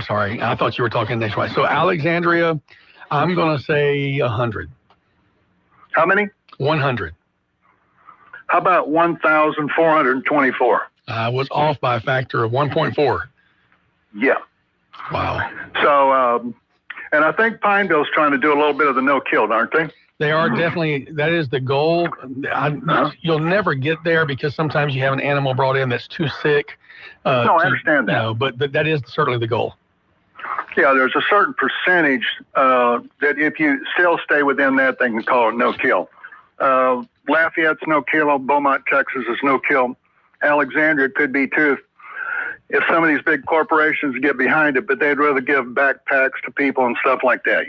sorry. I thought you were talking nationwide. So Alexandria, I'm going to say 100. How many? 100. How about 1,424? I was off by a factor of 1.4. Yeah. Wow. So, and I think Pineville's trying to do a little bit of the no-kill, aren't they? They are definitely, that is the goal. You'll never get there because sometimes you have an animal brought in that's too sick. No, I understand that. No, but that is certainly the goal. Yeah, there's a certain percentage that if you still stay within that, they can call it no-kill. Lafayette's no-kill. Beaumont, Texas is no-kill. Alexandria could be too if some of these big corporations get behind it, but they'd rather give backpacks to people and stuff like that,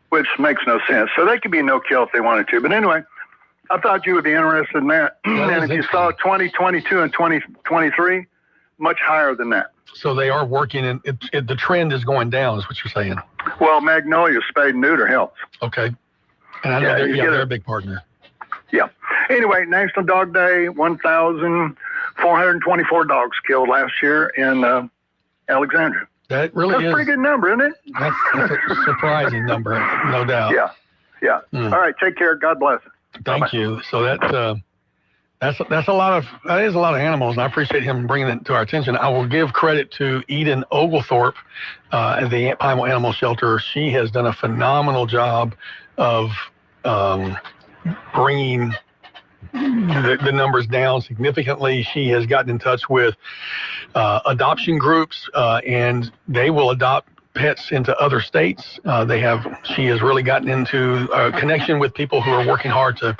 which makes no sense. So they could be no-kill if they wanted to. But anyway, I thought you would be interested in that. And if you saw 2022 and 2023, much higher than that. So they are working, and the trend is going down, is what you're saying. Well, Magnolia Spay and Neuter helps. Okay. And I know they're a big partner. Yeah. Anyway, National Dog Day, 1,424 dogs killed last year in Alexandria. That really That's a pretty good number, isn't it? That's a surprising number, no doubt. Yeah. All right, take care. God bless. Thank you. So that's a lot of animals, and I appreciate him bringing it to our attention. I will give credit to Eden Oglethorpe at the Pineville Animal Shelter. She has done a phenomenal job of bringing the numbers down significantly. She has gotten in touch with adoption groups, and they will adopt pets into other states. She has really gotten into a connection with people who are working hard to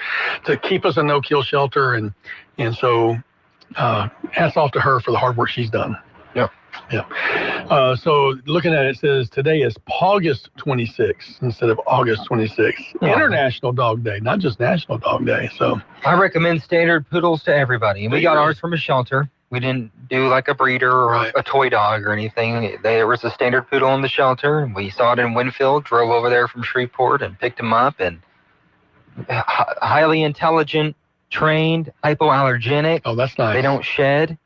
keep us a no-kill shelter, and so hats off to her for the hard work she's done. Yeah. So looking at it, it says today is August 26th instead of August 26th. International Dog Day, not just National Dog Day. So I recommend standard poodles to everybody. We got ours from a shelter. We didn't do like a breeder or a toy dog or anything. There was a standard poodle in the shelter, and we saw it in Winfield, drove over there from Shreveport and picked him up, and highly intelligent, trained, hypoallergenic. Oh, that's nice. They don't shed.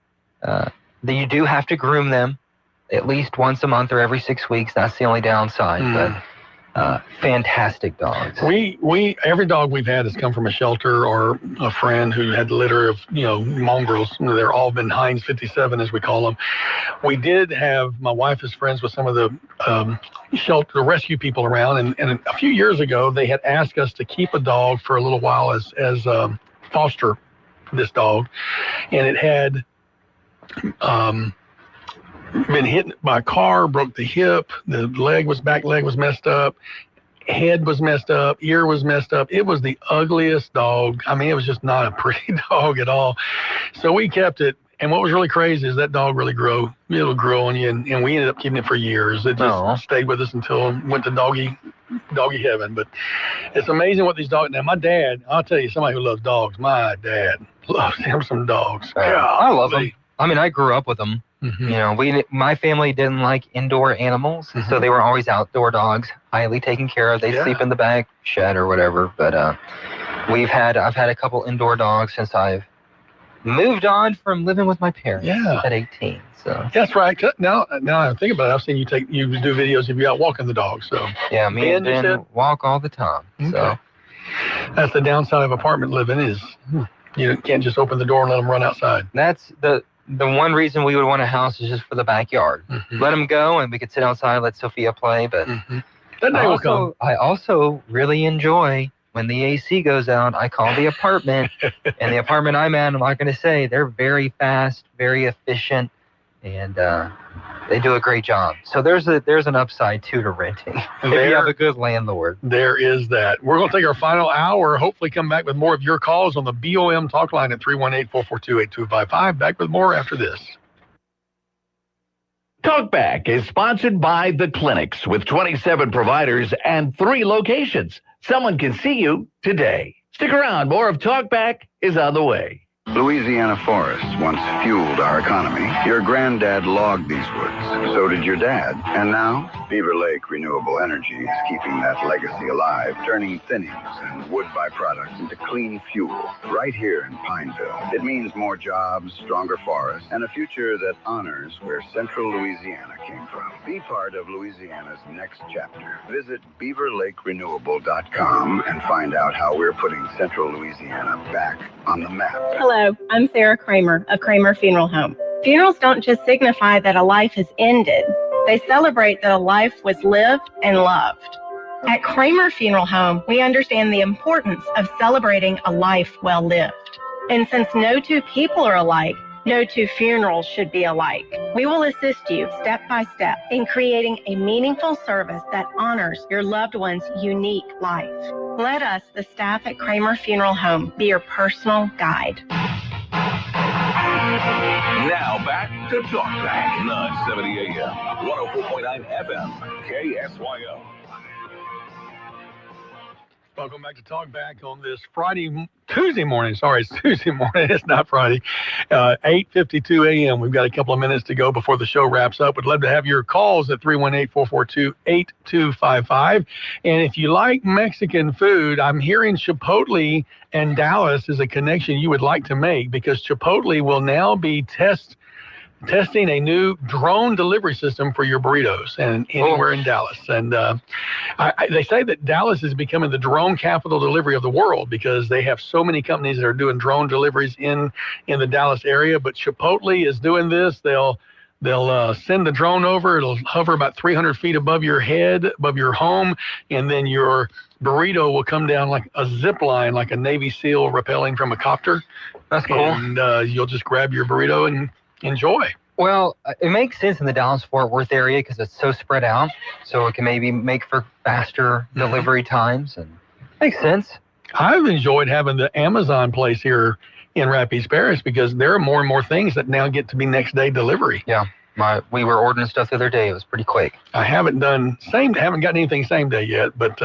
You do have to groom them at least once a month or every 6 weeks. That's the only downside. But fantastic dogs. Every dog we've had has come from a shelter or a friend who had a litter of mongrels. They're all been Heinz 57 as we call them. We did have, my wife is friends with some of the shelter rescue people around, and a few years ago they had asked us to keep a dog for a little while as foster this dog, and it had been hit by a car, broke the hip, the back leg was messed up, head was messed up, ear was messed up. It was the ugliest dog. I mean, it was just not a pretty dog at all. So we kept it. And what was really crazy is that dog really grew. It'll grow on you, and we ended up keeping it for years. It just stayed with us until it went to doggy heaven. But it's amazing what these dogs. Now, my dad, I'll tell you, somebody who loves dogs. My dad loves him some dogs. I love them. I mean, I grew up with them. My family didn't like indoor animals, so they were always outdoor dogs, highly taken care of. They sleep in the back shed or whatever. But I've had a couple indoor dogs since I've moved on from living with my parents at 18. So that's right. Now I think about it. I've seen you do videos of you out walking the dogs. So yeah, me and Ben walk all the time. Okay. So that's the downside of apartment living is you can't just open the door and let them run outside. That's the one reason we would want a house is just for the backyard. Let them go, and we could sit outside, let Sophia play. But that day will come. I also really enjoy when the AC goes out. I call the apartment, and the apartment I'm at, I'm not going to say, they're very fast, very efficient, and they do a great job. So there's an upside too to renting if you have a good landlord. There is that. We're going to take our final hour, hopefully come back with more of your calls on the BOM talk line at 318-442-8255. Back with more after this. Talkback is sponsored by The Clinics with 27 providers and 3 locations. Someone can see you today. Stick around. More of Talkback is on the way. Louisiana forests once fueled our economy. Your granddad logged these woods. So did your dad. And now, Beaver Lake Renewable Energy is keeping that legacy alive, turning thinnings and wood byproducts into clean fuel right here in Pineville. It means more jobs, stronger forests, and a future that honors where Central Louisiana came from. Be part of Louisiana's next chapter. Visit BeaverLakeRenewable.com and find out how we're putting Central Louisiana back on the map. Hello, I'm Sarah Kramer of Kramer Funeral Home. Funerals don't just signify that a life has ended. They celebrate that a life was lived and loved. At Kramer Funeral Home, we understand the importance of celebrating a life well lived. And since no two people are alike, no two funerals should be alike. We will assist you step by step in creating a meaningful service that honors your loved one's unique life. Let us, the staff at Kramer Funeral Home, be your personal guide. Now back to Talk Back, 970 AM, 104.9 FM, KSYO. Welcome back to Talk Back on this Tuesday morning. Sorry, it's Tuesday morning. It's not Friday. 8:52 a.m. We've got a couple of minutes to go before the show wraps up. We'd love to have your calls at 318-442-8255. And if you like Mexican food, I'm hearing Chipotle and Dallas is a connection you would like to make, because Chipotle will now be testing a new drone delivery system for your burritos and anywhere in Dallas. And they say that Dallas is becoming the drone capital delivery of the world, because they have so many companies that are doing drone deliveries in the Dallas area. But Chipotle is doing this. They'll send the drone over. It'll hover about 300 feet above your head, above your home, and then your burrito will come down like a zip line, like a Navy SEAL rappelling from a copter. That's cool. And you'll just grab your burrito and enjoy. Well, it makes sense in the Dallas-Fort Worth area because it's so spread out, so it can maybe make for faster delivery times, and makes sense. I've enjoyed having the Amazon place here in Rapides Parish, because there are more and more things that now get to be next day delivery. Yeah, we were ordering stuff the other day. It was pretty quick. I haven't gotten anything same day yet, but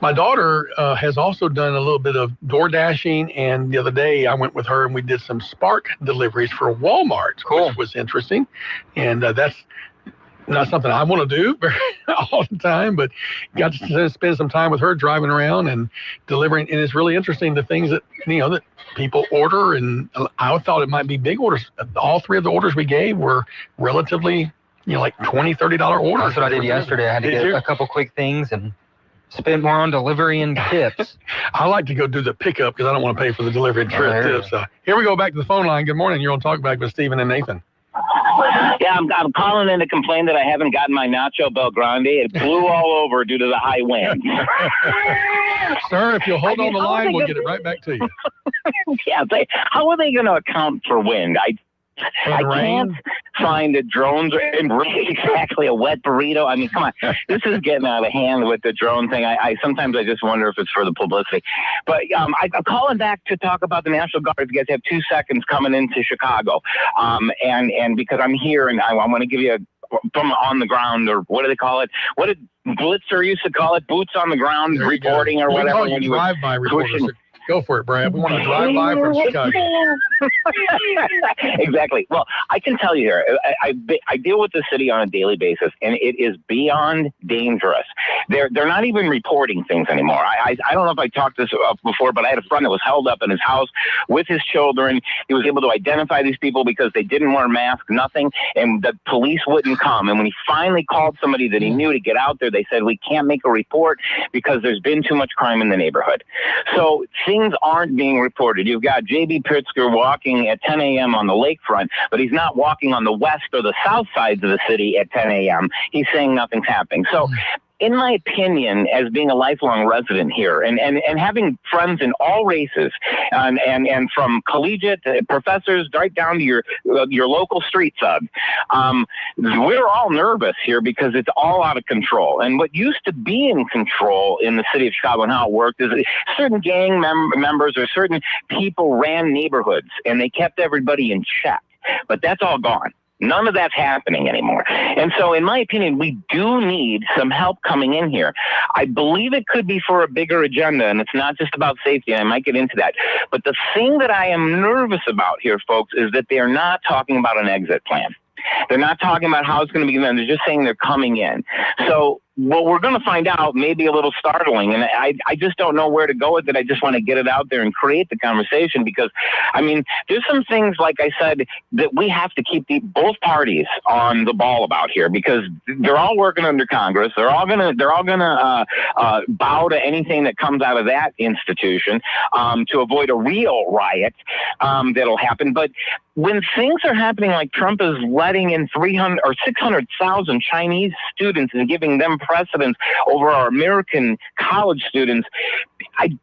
my daughter has also done a little bit of door dashing, and the other day I went with her and we did some Spark deliveries for Walmart, which was interesting. And that's not something I want to do all the time, but got to spend some time with her driving around and delivering. And it's really interesting, the things that that people order. And I thought it might be big orders. All three of the orders we gave were relatively, like $20, $30 orders. That's what I did yesterday. I had to get a couple quick things and spend more on delivery and tips. I like to go do the pickup because I don't want to pay for the delivery and tips. So here we go back to the phone line. Good morning. You're on Talk Back with Stephen and Nathan. Yeah, I'm calling in to complain that I haven't gotten my Nacho Bel Grande. It blew all over due to the high wind. Sir, if you'll hold on the line, we'll get it right back to you. Yeah, how are they going to account for wind? I can't find the drones and exactly a wet burrito. I mean, come on, this is getting out of hand with the drone thing. I sometimes I just wonder if it's for the publicity. But I'm calling back to talk about the National Guard. You guys have 2 seconds coming into Chicago, and because I'm here and I want to give you from on the ground, or what do they call it? What did Blitzer used to call it? Boots on the ground reporting or whatever. When you drive-by reporters. Go for it, Brad. We want to drive by from Chicago. Exactly. Well, I can tell you here, I deal with the city on a daily basis, and it is beyond dangerous. They're not even reporting things anymore. I don't know if I talked this up before, but I had a friend that was held up in his house with his children. He was able to identify these people because they didn't wear masks, nothing, and the police wouldn't come. And when he finally called somebody that he knew to get out there, they said, we can't make a report because there's been too much crime in the neighborhood. So things aren't being reported. You've got J.B. Pritzker walking at 10 a.m. on the lakefront, but he's not walking on the west or the south sides of the city at 10 a.m. He's saying nothing's happening. So in my opinion, as being a lifelong resident here and having friends in all races and from collegiate professors right down to your local street thug, we're all nervous here because it's all out of control. And what used to be in control in the city of Chicago and how it worked is certain gang members or certain people ran neighborhoods and they kept everybody in check. But that's all gone. None of that's happening anymore. And so, in my opinion, we do need some help coming in here. I believe it could be for a bigger agenda, and it's not just about safety, and I might get into that. But the thing that I am nervous about here, folks, is that they're not talking about an exit plan. They're not talking about how it's going to be done. They're just saying they're coming in. So what we're going to find out may be a little startling, and I just don't know where to go with it. I just want to get it out there and create the conversation because, I mean, there's some things, like I said, that we have to keep both parties on the ball about here because they're all working under Congress. They're all gonna bow to anything that comes out of that institution to avoid a real riot that'll happen. But when things are happening like Trump is letting in 300 or 600,000 Chinese students and giving them precedence over our American college students,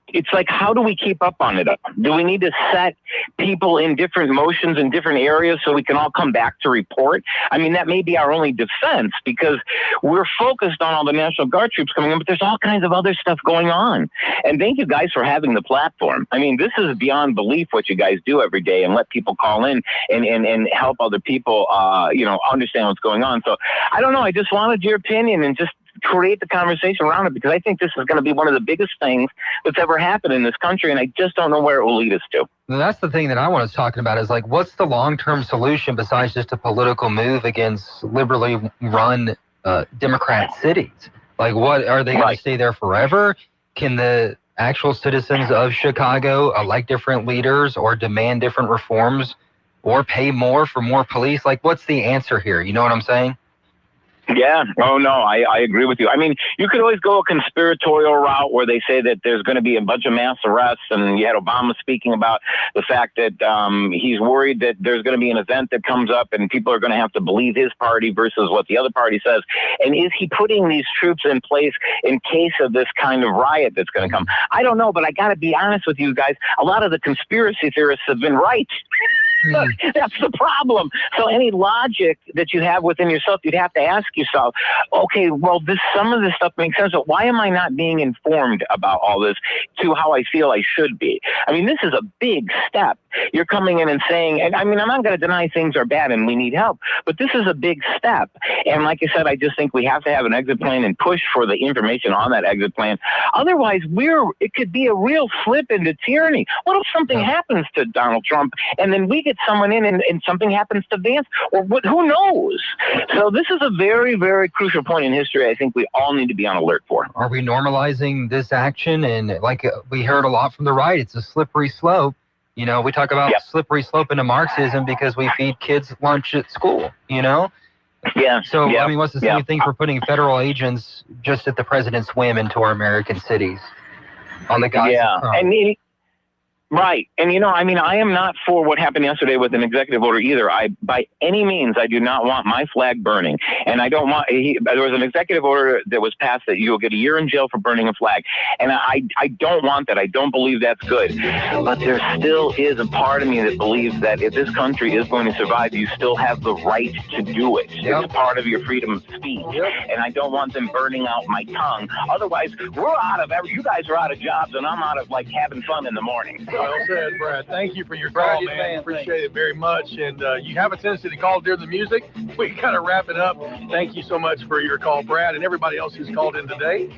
it's like, how do we keep up on it? Do we need to set people in different motions in different areas so we can all come back to report? I mean, that may be our only defense because we're focused on all the National Guard troops coming in, but there's all kinds of other stuff going on. And thank you guys for having the platform. I mean, this is beyond belief what you guys do every day and let people call in and help other people, understand what's going on. So I don't know. I just wanted your opinion and just create the conversation around it because I think this is going to be one of the biggest things that's ever happened in this country, and I just don't know where it will lead us to. And that's the thing that I was talking about is, like, what's the long-term solution besides just a political move against liberally run Democrat cities? Like, what are they going to stay there forever? Can the actual citizens of Chicago elect different leaders or demand different reforms or pay more for more police? Like, what's the answer here? You know what I'm saying? Yeah. Oh, no, I agree with you. I mean, you could always go a conspiratorial route where they say that there's going to be a bunch of mass arrests. And you had Obama speaking about the fact that he's worried that there's going to be an event that comes up and people are going to have to believe his party versus what the other party says. And is he putting these troops in place in case of this kind of riot that's going to come? I don't know, but I got to be honest with you guys. A lot of the conspiracy theorists have been right. Look, that's the problem. So any logic that you have within yourself, you'd have to ask yourself, okay, well, some of this stuff makes sense, but why am I not being informed about all this to how I feel I should be? I mean, this is a big step. You're coming in and saying, and I mean, I'm not going to deny things are bad and we need help, but this is a big step. And like I said, I just think we have to have an exit plan and push for the information on that exit plan. Otherwise, it could be a real flip into tyranny. What if something happens to Donald Trump and then we get someone in and something happens to Vance, or who knows? So this is a very, very crucial point in history I think we all need to be on alert for. Are we normalizing this action? And like we heard a lot from the right, it's a slippery slope. You know, we talk about slippery slope into Marxism because we feed kids lunch at school, you know? Yeah. So, I mean, what's the same thing for putting federal agents just at the president's whim into our American cities? On the guys. Yeah. Right. And, you know, I mean, I am not for what happened yesterday with an executive order either. By any means, I do not want my flag burning. And I don't want, there was an executive order that was passed that you will get a year in jail for burning a flag. And I don't want that. I don't believe that's good. But there still is a part of me that believes that if this country is going to survive, you still have the right to do it. Yep. It's part of your freedom of speech. Yep. And I don't want them burning out my tongue. Otherwise, you guys are out of jobs and I'm out of, like, having fun in the morning. Well said, Brad. Thank you for your call, man. Appreciate it very much. And you have a tendency to call during the music. We kind of wrap it up. Thank you so much for your call, Brad, and everybody else who's called in today.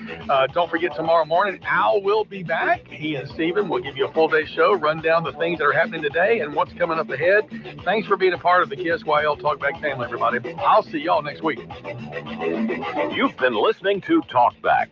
Don't forget, tomorrow morning, Al will be back. He and Steven will give you a full-day show, run down the things that are happening today and what's coming up ahead. Thanks for being a part of the KSYL Talkback family, everybody. I'll see y'all next week. You've been listening to Talkback.